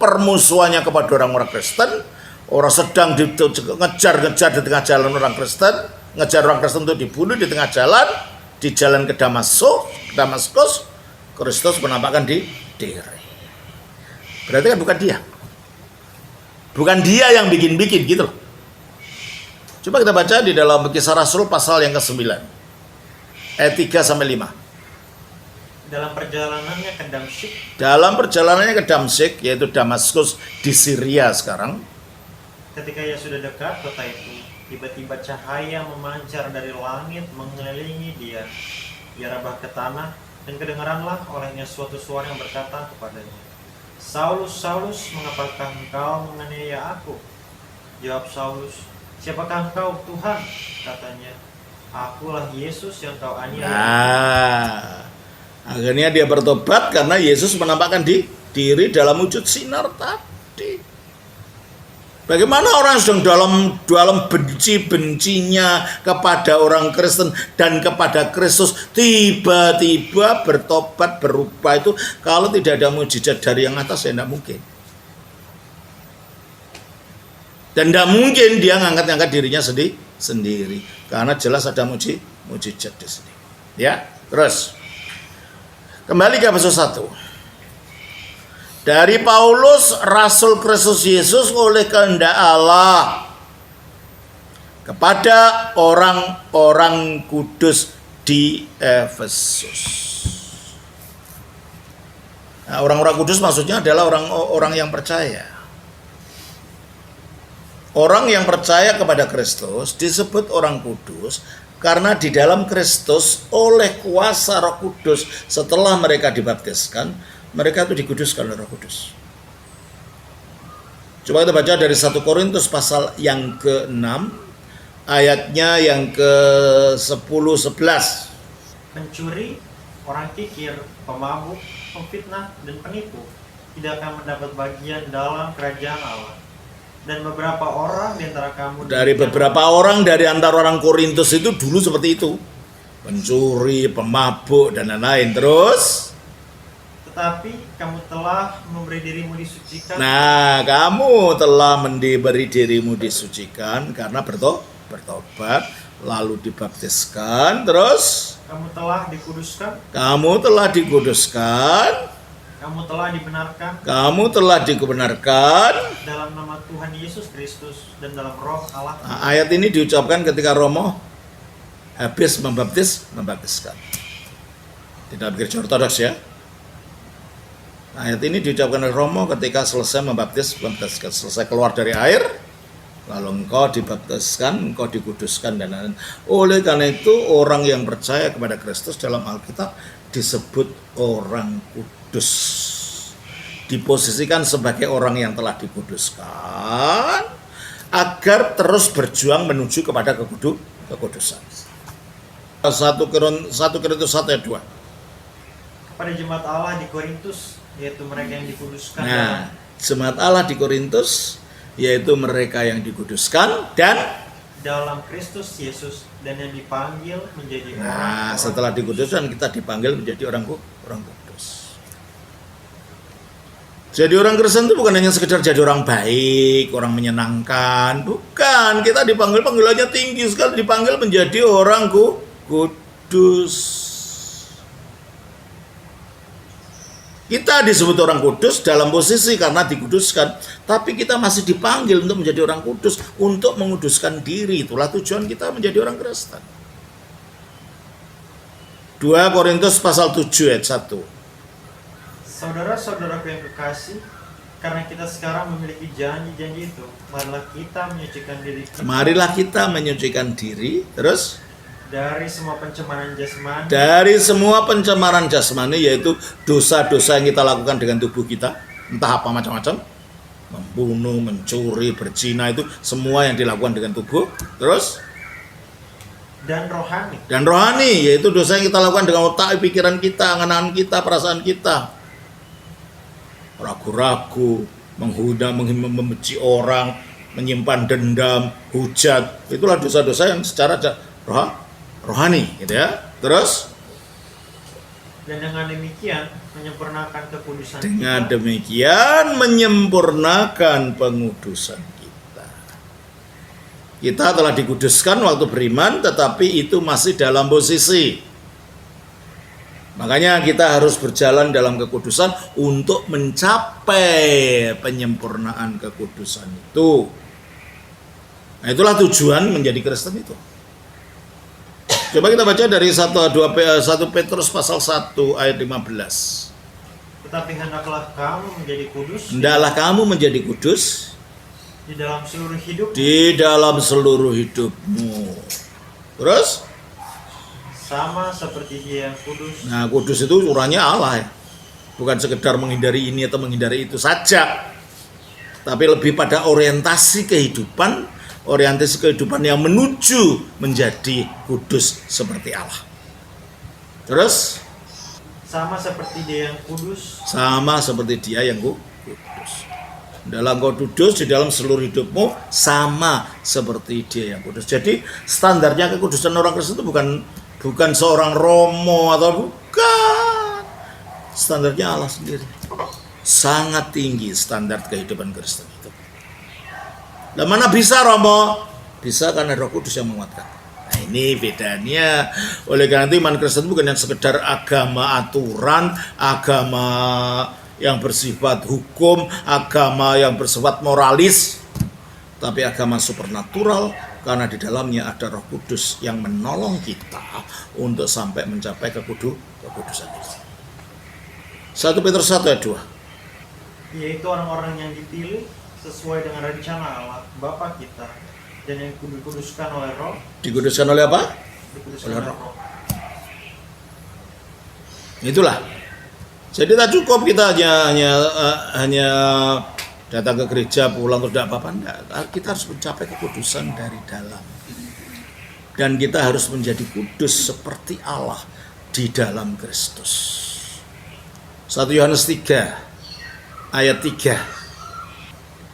permusuhannya kepada orang-orang Kristen, orang sedang ngejar-ngejar di tengah jalan orang Kristen, ngejar orang Kristen untuk dibunuh di tengah jalan, di jalan ke Damaskus, Kristus menampakkan diri. Berarti kan bukan dia. Bukan dia yang bikin-bikin gitu loh. Coba kita baca di dalam Kisah Rasul pasal yang ke-9. Ayat 3 sampai 5. Dalam perjalanannya ke Damsyik, yaitu Damaskus di Syria sekarang. ketika ia sudah dekat kota itu, tiba-tiba cahaya memancar dari langit mengelilingi dia. Ia rebah ke tanah, dan kedengaranlah olehnya suatu suara yang berkata kepadanya, Saulus, Saulus, mengapakah engkau menganiaya aku? Jawab Saulus, siapakah engkau, Tuhan? Katanya, akulah Yesus yang kau aniaya. Nah, akhirnya dia bertobat karena Yesus menampakkan diri dalam wujud sinar tadi. Bagaimana orang yang sedang dalam benci-bencinya kepada orang Kristen dan kepada Kristus tiba-tiba bertobat, berubah, itu kalau tidak ada mujizat dari yang atas ya tidak mungkin. Dan tidak mungkin dia ngangkat-ngangkat dirinya sendiri karena jelas ada mujizat di sini. Ya, terus kembali ke pasal 1. Dari Paulus, Rasul Kristus Yesus oleh kehendak Allah kepada orang-orang kudus di Efesus. Nah, orang-orang kudus maksudnya adalah orang-orang yang percaya. Orang yang percaya kepada Kristus disebut orang kudus karena di dalam Kristus oleh kuasa Roh Kudus setelah mereka dibaptiskan, mereka itu dikuduskan oleh Roh Kudus. Coba kita baca dari 1 Korintus pasal yang ke-6 ayatnya yang ke-10-11. Pencuri, orang kikir, pemabuk, pemfitnah, dan penipu tidak akan mendapat bagian dalam kerajaan Allah. Dan beberapa orang di antara kamu, dari beberapa orang dari antara orang Korintus itu dulu seperti itu, pencuri, pemabuk, dan lain-lain. Terus tetapi kamu telah memberi dirimu disucikan. Nah, kamu telah memberi dirimu disucikan karena bertobat, lalu dibaptiskan, terus Kamu telah dikuduskan. Kamu telah dikuduskan. Kamu telah dibenarkan. Kamu telah dibenarkan Dalam nama Tuhan Yesus Kristus dan dalam Roh Allah. Nah, ayat ini diucapkan ketika Romo habis membaptiskan. Tidak gereja Ortodoks ya. Ayat ini diucapkan oleh Romo ketika selesai membaptiskan, selesai keluar dari air, lalu engkau dibaptiskan, engkau dikuduskan dan lain-lain. Oleh karena itu orang yang percaya kepada Kristus dalam Alkitab disebut orang kudus, diposisikan sebagai orang yang telah dikuduskan agar terus berjuang menuju kepada kekudusan. 1 Korintus 1 ayat 2. Kepada jemaat Allah di Korintus, yaitu mereka yang dikuduskan. Nah, jemaat Allah di Korintus yaitu mereka yang dikuduskan dan dalam Kristus Yesus dan yang dipanggil menjadi orang. Nah, setelah dikuduskan kita dipanggil menjadi orang kudus. Jadi orang Kristen itu bukan hanya sekedar jadi orang baik, orang menyenangkan, bukan. Kita dipanggil, panggilannya tinggi sekali, dipanggil menjadi orang kudus. Kita disebut orang kudus dalam posisi karena dikuduskan, tapi kita masih dipanggil untuk menjadi orang kudus, untuk menguduskan diri. Itulah tujuan kita menjadi orang Kristen. 2 Korintus pasal 7 ayat 1. Saudara-saudaraku yang kekasih, karena kita sekarang memiliki janji-janji itu, marilah kita menyucikan diri kita Marilah kita menyucikan diri, terus dari semua pencemaran jasmani, dari semua pencemaran jasmani, yaitu dosa-dosa yang kita lakukan dengan tubuh kita, entah apa macam-macam, membunuh, mencuri, berzina, itu semua yang dilakukan dengan tubuh. Terus dan rohani, yaitu dosa yang kita lakukan dengan otak, pikiran kita, angan-angan kita, perasaan kita. Ragu-ragu, menghina, membenci orang, menyimpan dendam, hujat, itulah dosa-dosa yang secara rohani, gitu ya. Terus dan dengan demikian menyempurnakan kekudusan dengan kita, demikian menyempurnakan pengudusan kita. Kita telah dikuduskan waktu beriman, tetapi itu masih dalam posisi. Makanya kita harus berjalan dalam kekudusan untuk mencapai penyempurnaan kekudusan itu. Nah, itulah tujuan menjadi Kristen itu. Coba kita baca dari 1 Petrus pasal 1 ayat 15. tetapi hendaklah kamu menjadi kudus Hendaklah kamu menjadi kudus di dalam seluruh hidup, di dalam seluruh hidupmu. Terus? sama seperti Dia yang kudus. Nah, kudus itu urangnya Allah ya. Bukan sekedar menghindari ini atau menghindari itu saja. Tapi lebih pada orientasi kehidupan yang menuju menjadi kudus seperti Allah. Terus? Sama seperti Dia yang kudus. Sama seperti Dia yang kudus. Dalam kau kudus, di dalam seluruh hidupmu sama seperti Dia yang kudus. Jadi standarnya kekudusan orang Kristen itu bukan seorang romo atau bukan. Standarnya Allah sendiri. Sangat tinggi standar kehidupan Kristen itu. Nah, mana bisa romo? Bisa karena Roh Kudus yang menguatkan. Nah, ini bedanya. Oleh karena itu iman Kristen bukan yang sekedar agama aturan, agama yang bersifat hukum, agama yang bersifat moralis, tapi agama supernatural, karena di dalamnya ada Roh Kudus yang menolong kita untuk sampai mencapai kekudusan itu. 1 Petrus 1 ayat 2. Yaitu orang-orang yang dipilih sesuai dengan rencana Allah Bapa kita, dan yang dikuduskan oleh Roh. Dikuduskan oleh apa? Dikuduskan oleh Roh. Itulah. Jadi tak cukup kita hanya datang ke gereja, pulang terus tidak apa-apa. Enggak. Kita harus mencapai kekudusan dari dalam. Dan kita harus menjadi kudus seperti Allah di dalam Kristus. 1 Yohanes 3 ayat 3.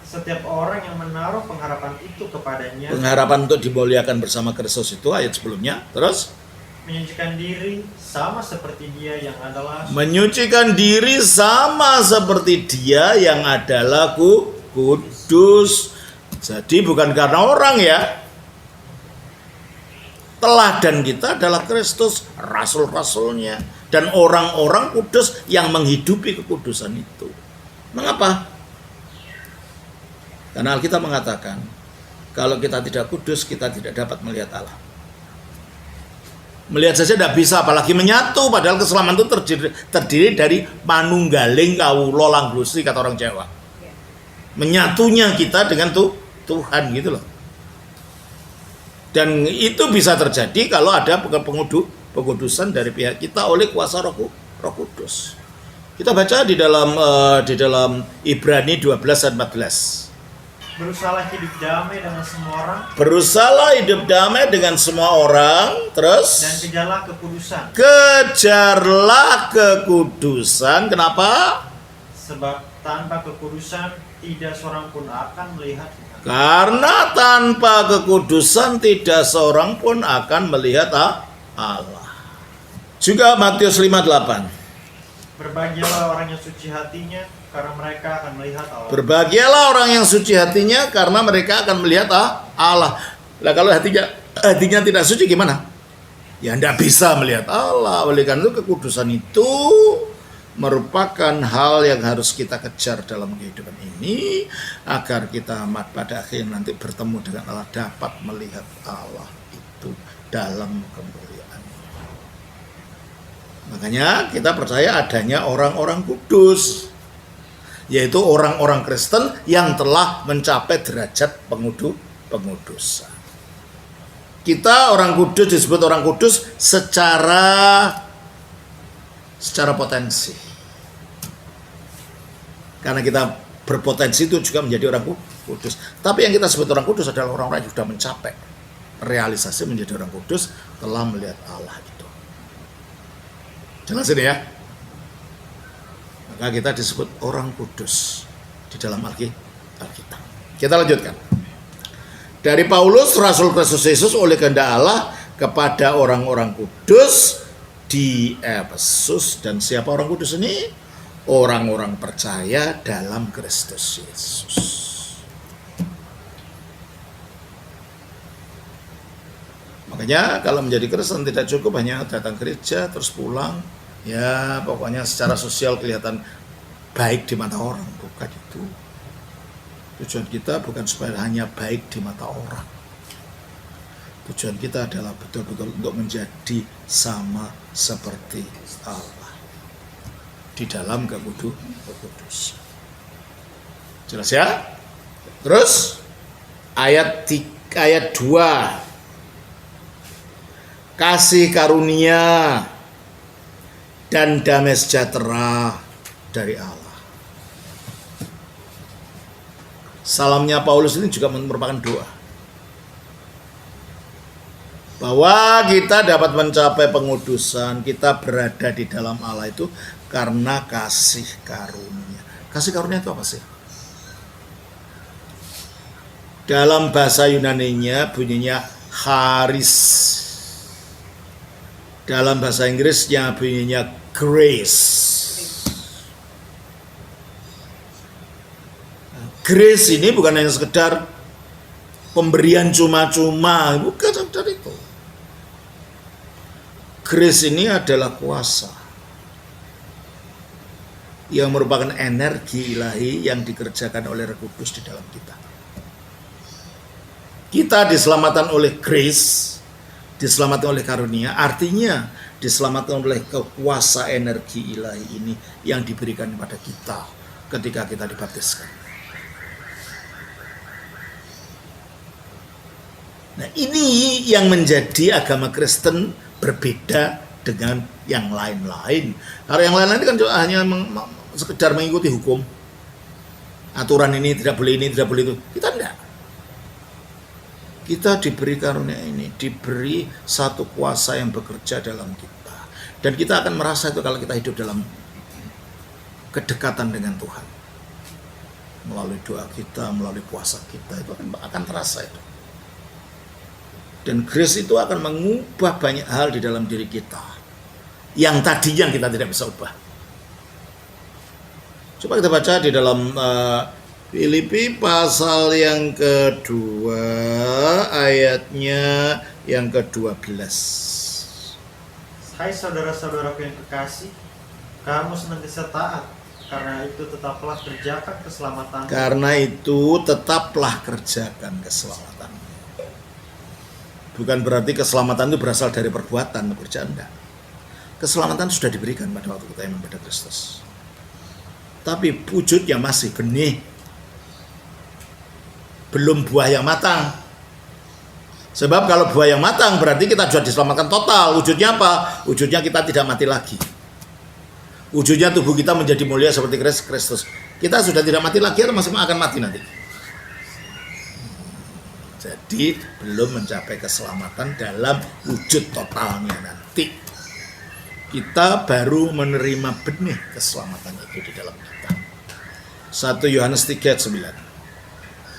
Setiap orang yang menaruh pengharapan itu kepadanya, Pengharapan untuk dimuliakan bersama Kristus itu ayat sebelumnya. Terus menyucikan diri sama seperti Dia yang adalah menyucikan diri sama seperti Dia yang adalah kudus. Jadi bukan karena orang ya. Teladan kita adalah Kristus, rasul-rasulnya, dan orang-orang kudus yang menghidupi kekudusan itu. Mengapa? Karena Alkitab mengatakan, kalau kita tidak kudus, kita tidak dapat melihat Allah. Melihat saja tidak bisa, apalagi menyatu. Padahal keselamatan itu terdiri dari manunggaling kawula langgusi, kata orang Jawa. Menyatunya kita dengan Tuhan gitu loh. Dan itu bisa terjadi kalau ada pengudusan dari pihak kita oleh kuasa Roh Kudus. Kita baca di dalam Ibrani 12 ayat 14. berusaha hidup damai dengan semua orang, Berusahalah hidup damai dengan semua orang. Terus dan kejarlah kekudusan, kejarlah kekudusan. Kenapa? sebab tanpa kekudusan tidak seorang pun akan melihat Tuhan. Karena tanpa kekudusan tidak seorang pun akan melihat Allah. Juga Matius 5:8. Berbahagialah orang yang suci hatinya, karena mereka akan melihat Allah. Berbahagialah orang yang suci hatinya, karena mereka akan melihat Allah. Lah kalau hatinya tidak suci gimana? Ya tidak bisa melihat Allah. Oleh karena itu kekudusan itu merupakan hal yang harus kita kejar dalam kehidupan ini, agar kita pada akhirnya nanti bertemu dengan Allah, dapat melihat Allah itu dalam kemuliaan. Makanya kita percaya adanya orang-orang kudus. yaitu orang-orang Kristen yang telah mencapai derajat pengudusan. Kita orang kudus disebut orang kudus secara potensi. Karena kita berpotensi itu juga menjadi orang kudus. Tapi yang kita sebut orang kudus adalah orang-orang yang sudah mencapai realisasi menjadi orang kudus, telah melihat Allah itu. Jelas ini ya? Maka kita disebut orang kudus di dalam Alkitab. Kita lanjutkan. Dari Paulus, Rasul Kristus Yesus oleh kehendak Allah kepada orang-orang kudus di Efesus. Dan siapa orang kudus ini? Orang-orang percaya dalam Kristus Yesus. Makanya kalau menjadi Kristen tidak cukup hanya datang gereja terus pulang. Ya pokoknya secara sosial kelihatan baik di mata orang. Bukan itu. Tujuan kita bukan supaya hanya baik di mata orang. Tujuan kita adalah betul-betul untuk menjadi sama seperti Allah di dalam kekudusan. Jelas ya? Terus ayat 2. Kasih karunia dan damai sejahtera dari Allah. Salamnya Paulus ini juga merupakan doa bahwa kita dapat mencapai pengudusan, kita berada di dalam Allah itu karena kasih karunia. Kasih karunia itu apa sih? Dalam bahasa Yunaninya bunyinya charis. Dalam bahasa Inggrisnya bunyinya grace. Grace ini bukan hanya sekedar pemberian cuma-cuma, bukan sekedar itu. Grace ini adalah kuasa yang merupakan energi ilahi yang dikerjakan oleh Roh Kudus di dalam kita. Kita diselamatkan oleh grace, diselamatkan oleh karunia, artinya diselamatkan oleh kekuasa energi ilahi ini yang diberikan kepada kita ketika kita dibaptiskan. Nah, ini yang menjadi agama Kristen berbeda dengan yang lain-lain. Kalau yang lain-lain kan hanya sekedar mengikuti hukum. Aturan ini tidak boleh, ini tidak boleh itu. Kita tidak. Kita diberi karunia ini, diberi satu kuasa yang bekerja dalam kita. Dan kita akan merasa itu kalau kita hidup dalam kedekatan dengan Tuhan. Melalui doa kita, melalui puasa kita, itu akan terasa itu. Dan grace itu akan mengubah banyak hal di dalam diri kita yang tadinya kita tidak bisa ubah. Coba kita baca di dalam Filipi pasal yang kedua, ayatnya yang ke-12. Hai saudara-saudaraku yang kekasih, kamu senantiasa taat, karena itu tetaplah kerjakan keselamatan. Karena itu tetaplah kerjakan keselamatan. Bukan berarti keselamatan itu berasal dari perbuatan, pekerjaan, enggak. Keselamatan sudah diberikan pada waktu kita iman pada Kristus. Tapi wujudnya masih benih. Belum buah yang matang. Sebab kalau buah yang matang berarti kita sudah diselamatkan total. Wujudnya apa? Wujudnya kita tidak mati lagi. Wujudnya tubuh kita menjadi mulia seperti Kristus. Kita sudah tidak mati lagi atau masih akan mati nanti? Jadi belum mencapai keselamatan dalam wujud totalnya nanti. Kita baru menerima benih keselamatan itu di dalam kita. 1 Yohanes 3:9.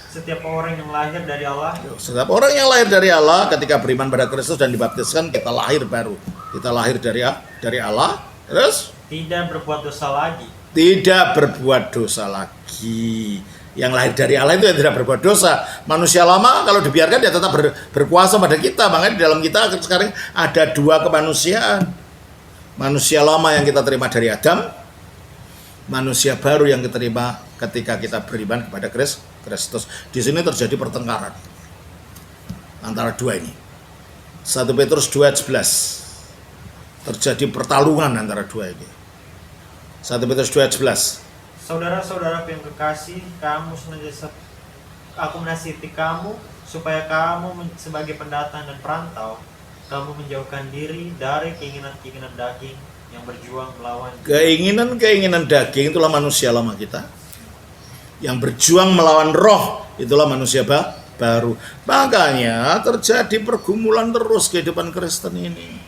Setiap orang yang lahir dari Allah, setiap orang yang lahir dari Allah ketika beriman pada Kristus dan dibaptiskan, kita lahir baru. Kita lahir dari Allah, terus tidak berbuat dosa lagi. Tidak berbuat dosa lagi. Yang lahir dari Allah itu yang tidak berbuat dosa. Manusia lama kalau dibiarkan dia tetap berkuasa pada kita. Makanya di dalam kita sekarang ada dua kemanusiaan. Manusia lama yang kita terima dari Adam, manusia baru yang kita terima ketika kita beriman kepada Kristus. Di sini terjadi pertengkaran antara dua ini. 1 Petrus 2:11. Terjadi pertarungan antara dua ini. 1 Petrus 2:11. Saudara-saudara yang kekasih, kamu senantiasa aku menasihati kamu supaya kamu sebagai pendatang dan perantau, kamu menjauhkan diri dari keinginan-keinginan daging yang berjuang melawan. Keinginan-keinginan daging itulah manusia lama kita. Yang berjuang melawan roh itulah manusia baru. Makanya terjadi pergumulan terus kehidupan Kristen ini.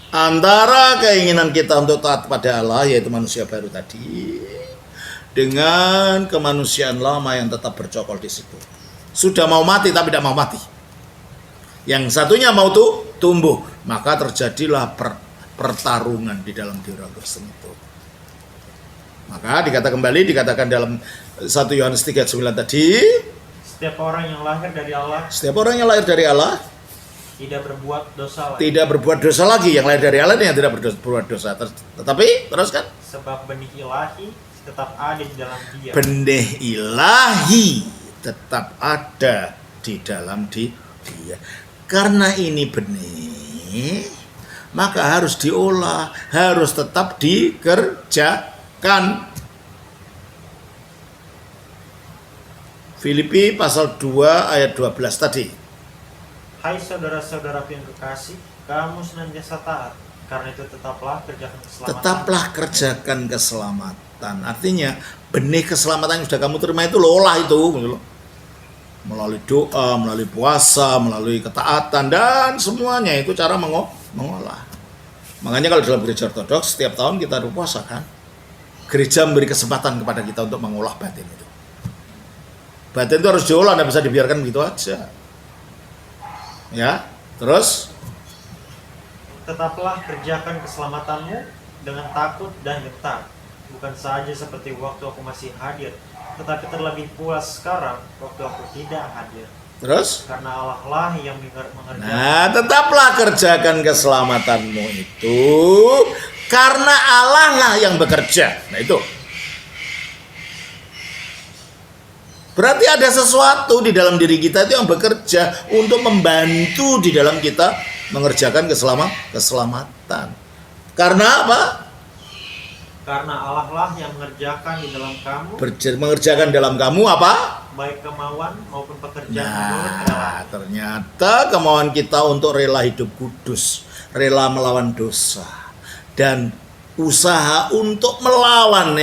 Antara keinginan kita untuk taat pada Allah, yaitu manusia baru tadi, dengan kemanusiaan lama yang tetap bercokol di situ. Sudah mau mati tapi tidak mau mati. Yang satunya mau tumbuh, maka terjadilah pertarungan di dalam diri orang Kristen itu. Maka dikatakan dalam 1 Yohanes 3:9 tadi, setiap orang yang lahir dari Allah tidak berbuat dosa lagi. Yang lahir dari Allah yang tidak berbuat dosa. Tetapi teruskan, sebab benih ilahi tetap ada di dalam dia. Benih ilahi tetap ada di dalam dia. Karena ini benih, maka harus diolah, harus tetap dikerjakan. Filipi pasal 2 ayat 12 tadi. Hai saudara-saudara yang kekasih, kamu senantiasa taat, karena itu tetaplah kerjakan keselamatan. Artinya benih keselamatan yang sudah kamu terima itu lo olah itu, melalui doa, melalui puasa, melalui ketaatan, dan semuanya itu cara mengolah. Makanya kalau dalam gereja ortodoks setiap tahun kita berpuasa kan, gereja memberi kesempatan kepada kita untuk mengolah batin itu. Batin itu harus diolah, tidak bisa dibiarkan begitu aja. Ya, terus tetaplah kerjakan keselamatanmu dengan takut dan gentar, bukan saja seperti waktu aku masih hadir, tetapi terlebih puas sekarang waktu aku tidak hadir. Terus? Karena Allah lah yang mengerjakan. Nah, tetaplah kerjakan keselamatanmu itu karena Allah lah yang bekerja. Nah itu. Berarti ada sesuatu di dalam diri kita itu yang bekerja untuk membantu di dalam kita mengerjakan keselamatan. Karena apa? Karena Allah lah yang mengerjakan di dalam kamu. Mengerjakan dalam kamu apa? Baik kemauan maupun pekerjaan. Nah, ternyata kemauan kita untuk rela hidup kudus, rela melawan dosa, dan usaha untuk melawan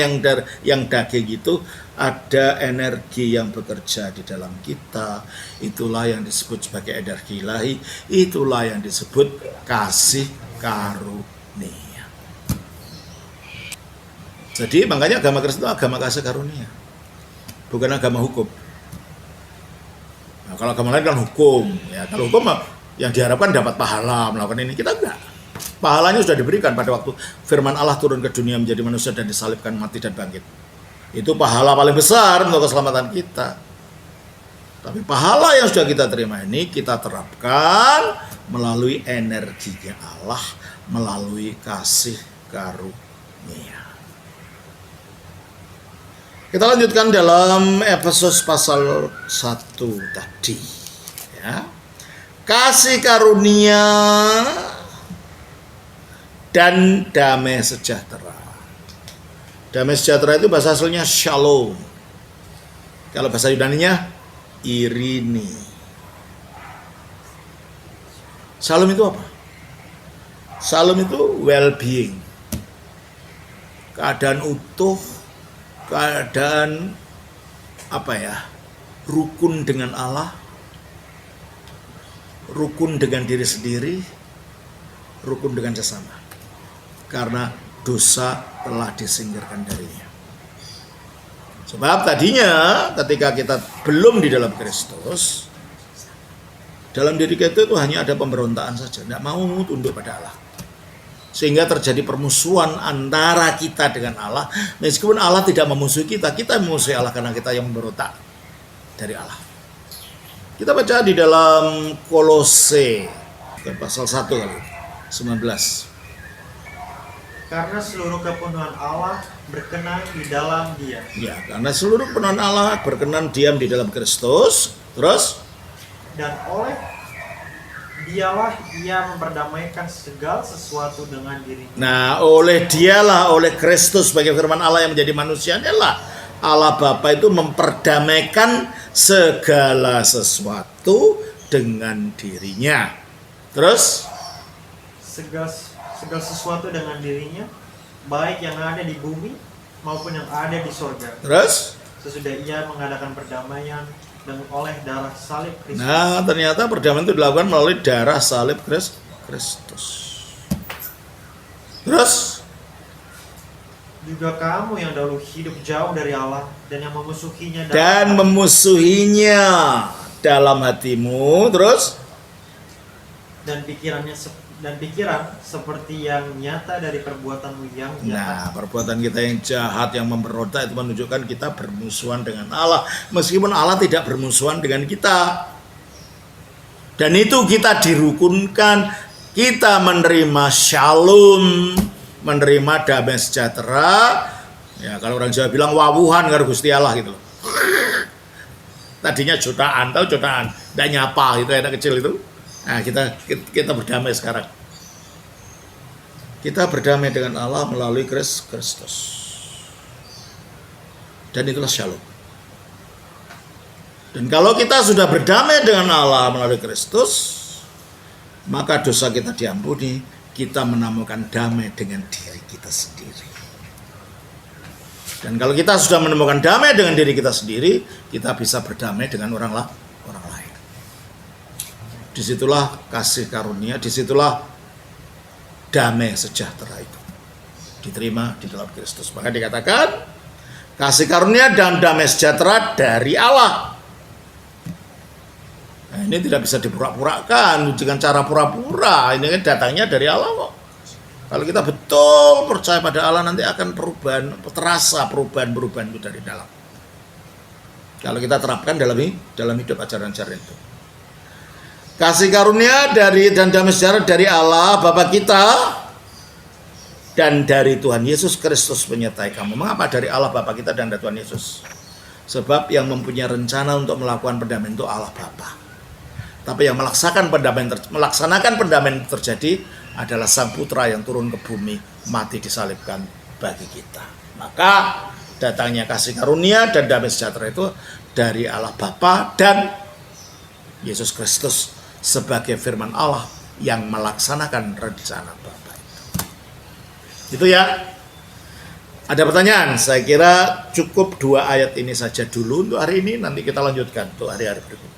yang daging itu, ada energi yang bekerja di dalam kita. Itulah yang disebut sebagai energi ilahi. Itulah yang disebut kasih karunia. Jadi makanya agama Kristen itu agama kasih karunia, bukan agama hukum. Nah, kalau agama lain kan hukum, ya. Kalau hukum yang diharapkan dapat pahala melakukan ini, kita enggak. Pahalanya sudah diberikan pada waktu firman Allah turun ke dunia menjadi manusia dan disalibkan, mati dan bangkit. Itu pahala paling besar untuk keselamatan kita. Tapi pahala yang sudah kita terima ini kita terapkan melalui energinya Allah, melalui kasih karunia. Kita lanjutkan dalam Efesus pasal 1 tadi, ya. Kasih karunia dan damai sejahtera. Damai sejahtera itu bahasa aslinya shalom. Kalau bahasa Yunaninya irini. Shalom itu apa? Shalom itu well-being. Keadaan utuh, keadaan rukun dengan Allah, rukun dengan diri sendiri, rukun dengan sesama. Karena dosa telah disingkirkan darinya. Sebab tadinya ketika kita belum di dalam Kristus, dalam diri kita itu hanya ada pemberontakan saja, tidak mau tunduk pada Allah. Sehingga terjadi permusuhan antara kita dengan Allah. Meskipun Allah tidak memusuhi kita, kita memusuhi Allah karena kita yang memberontak dari Allah. Kita baca di dalam Kolose pasal 1 kali 19. Karena seluruh kepenuhan Allah berkenan di dalam Dia. Ya, karena seluruh kepenuhan Allah berkenan diam di dalam Kristus. Terus? Dan oleh Dialah ia memperdamaikan segala sesuatu dengan dirinya. Nah, oleh dialah, oleh Kristus sebagai firman Allah yang menjadi manusia, adalah Allah Bapa itu memperdamaikan segala sesuatu dengan dirinya. Terus segala sesuatu dengan dirinya, baik yang ada di bumi maupun yang ada di sorga. Terus Sesudah ia mengadakan perdamaian dan oleh darah salib Kristus. nah, ternyata perdamaian itu dilakukan melalui darah salib Kristus. Terus Juga kamu yang dahulu hidup jauh dari Allah dan yang memusuhinya dan memusuhinya dalam hatimu. Terus dan pikiran seperti yang nyata dari perbuatanmu yang jahat. nah, perbuatan kita yang jahat, yang memberontak, itu menunjukkan kita bermusuhan dengan Allah, meskipun Allah tidak bermusuhan dengan kita. Dan itu kita dirukunkan, kita menerima shalom, menerima damai sejahtera. Ya, kalau orang Jawa bilang wawuhan karo Gusti Allah gitu loh. Tadinya jutaan, tahu jutaan, enggak nyapa itu anak kecil itu. Nah, kita berdamai sekarang. Kita berdamai dengan Allah melalui Kristus. Dan itulah shalom. Dan kalau kita sudah berdamai dengan Allah melalui Kristus, maka dosa kita diampuni, kita menemukan damai dengan diri kita sendiri. Dan kalau kita sudah menemukan damai dengan diri kita sendiri, kita bisa berdamai dengan orang lain. Disitulah kasih karunia, disitulah damai sejahtera itu diterima di dalam Kristus. Maka dikatakan kasih karunia dan damai sejahtera dari Allah. Nah, ini tidak bisa dipura-purakan dengan cara pura-pura. Ini kan datangnya dari Allah kok. Kalau kita betul percaya pada Allah, nanti akan terasa perubahan itu dari dalam. Kalau kita terapkan dalam hidup ajaran-ajaran itu. Kasih karunia dan damai sejahtera dari Allah Bapa kita dan dari Tuhan Yesus Kristus menyertai kamu. Mengapa dari Allah Bapa kita dan dari Tuhan Yesus? Sebab yang mempunyai rencana untuk melakukan perdamaian itu Allah Bapa. Tapi yang melaksanakan perdamaian terjadi adalah Sang Putra yang turun ke bumi, mati disalibkan bagi kita. Maka datangnya kasih karunia dan damai sejahtera itu dari Allah Bapa dan Yesus Kristus sebagai firman Allah yang melaksanakan rencana Bapa itu. Itu ya. Ada pertanyaan? Saya kira cukup 2 ayat ini saja dulu untuk hari ini. Nanti kita lanjutkan untuk hari-hari berikutnya.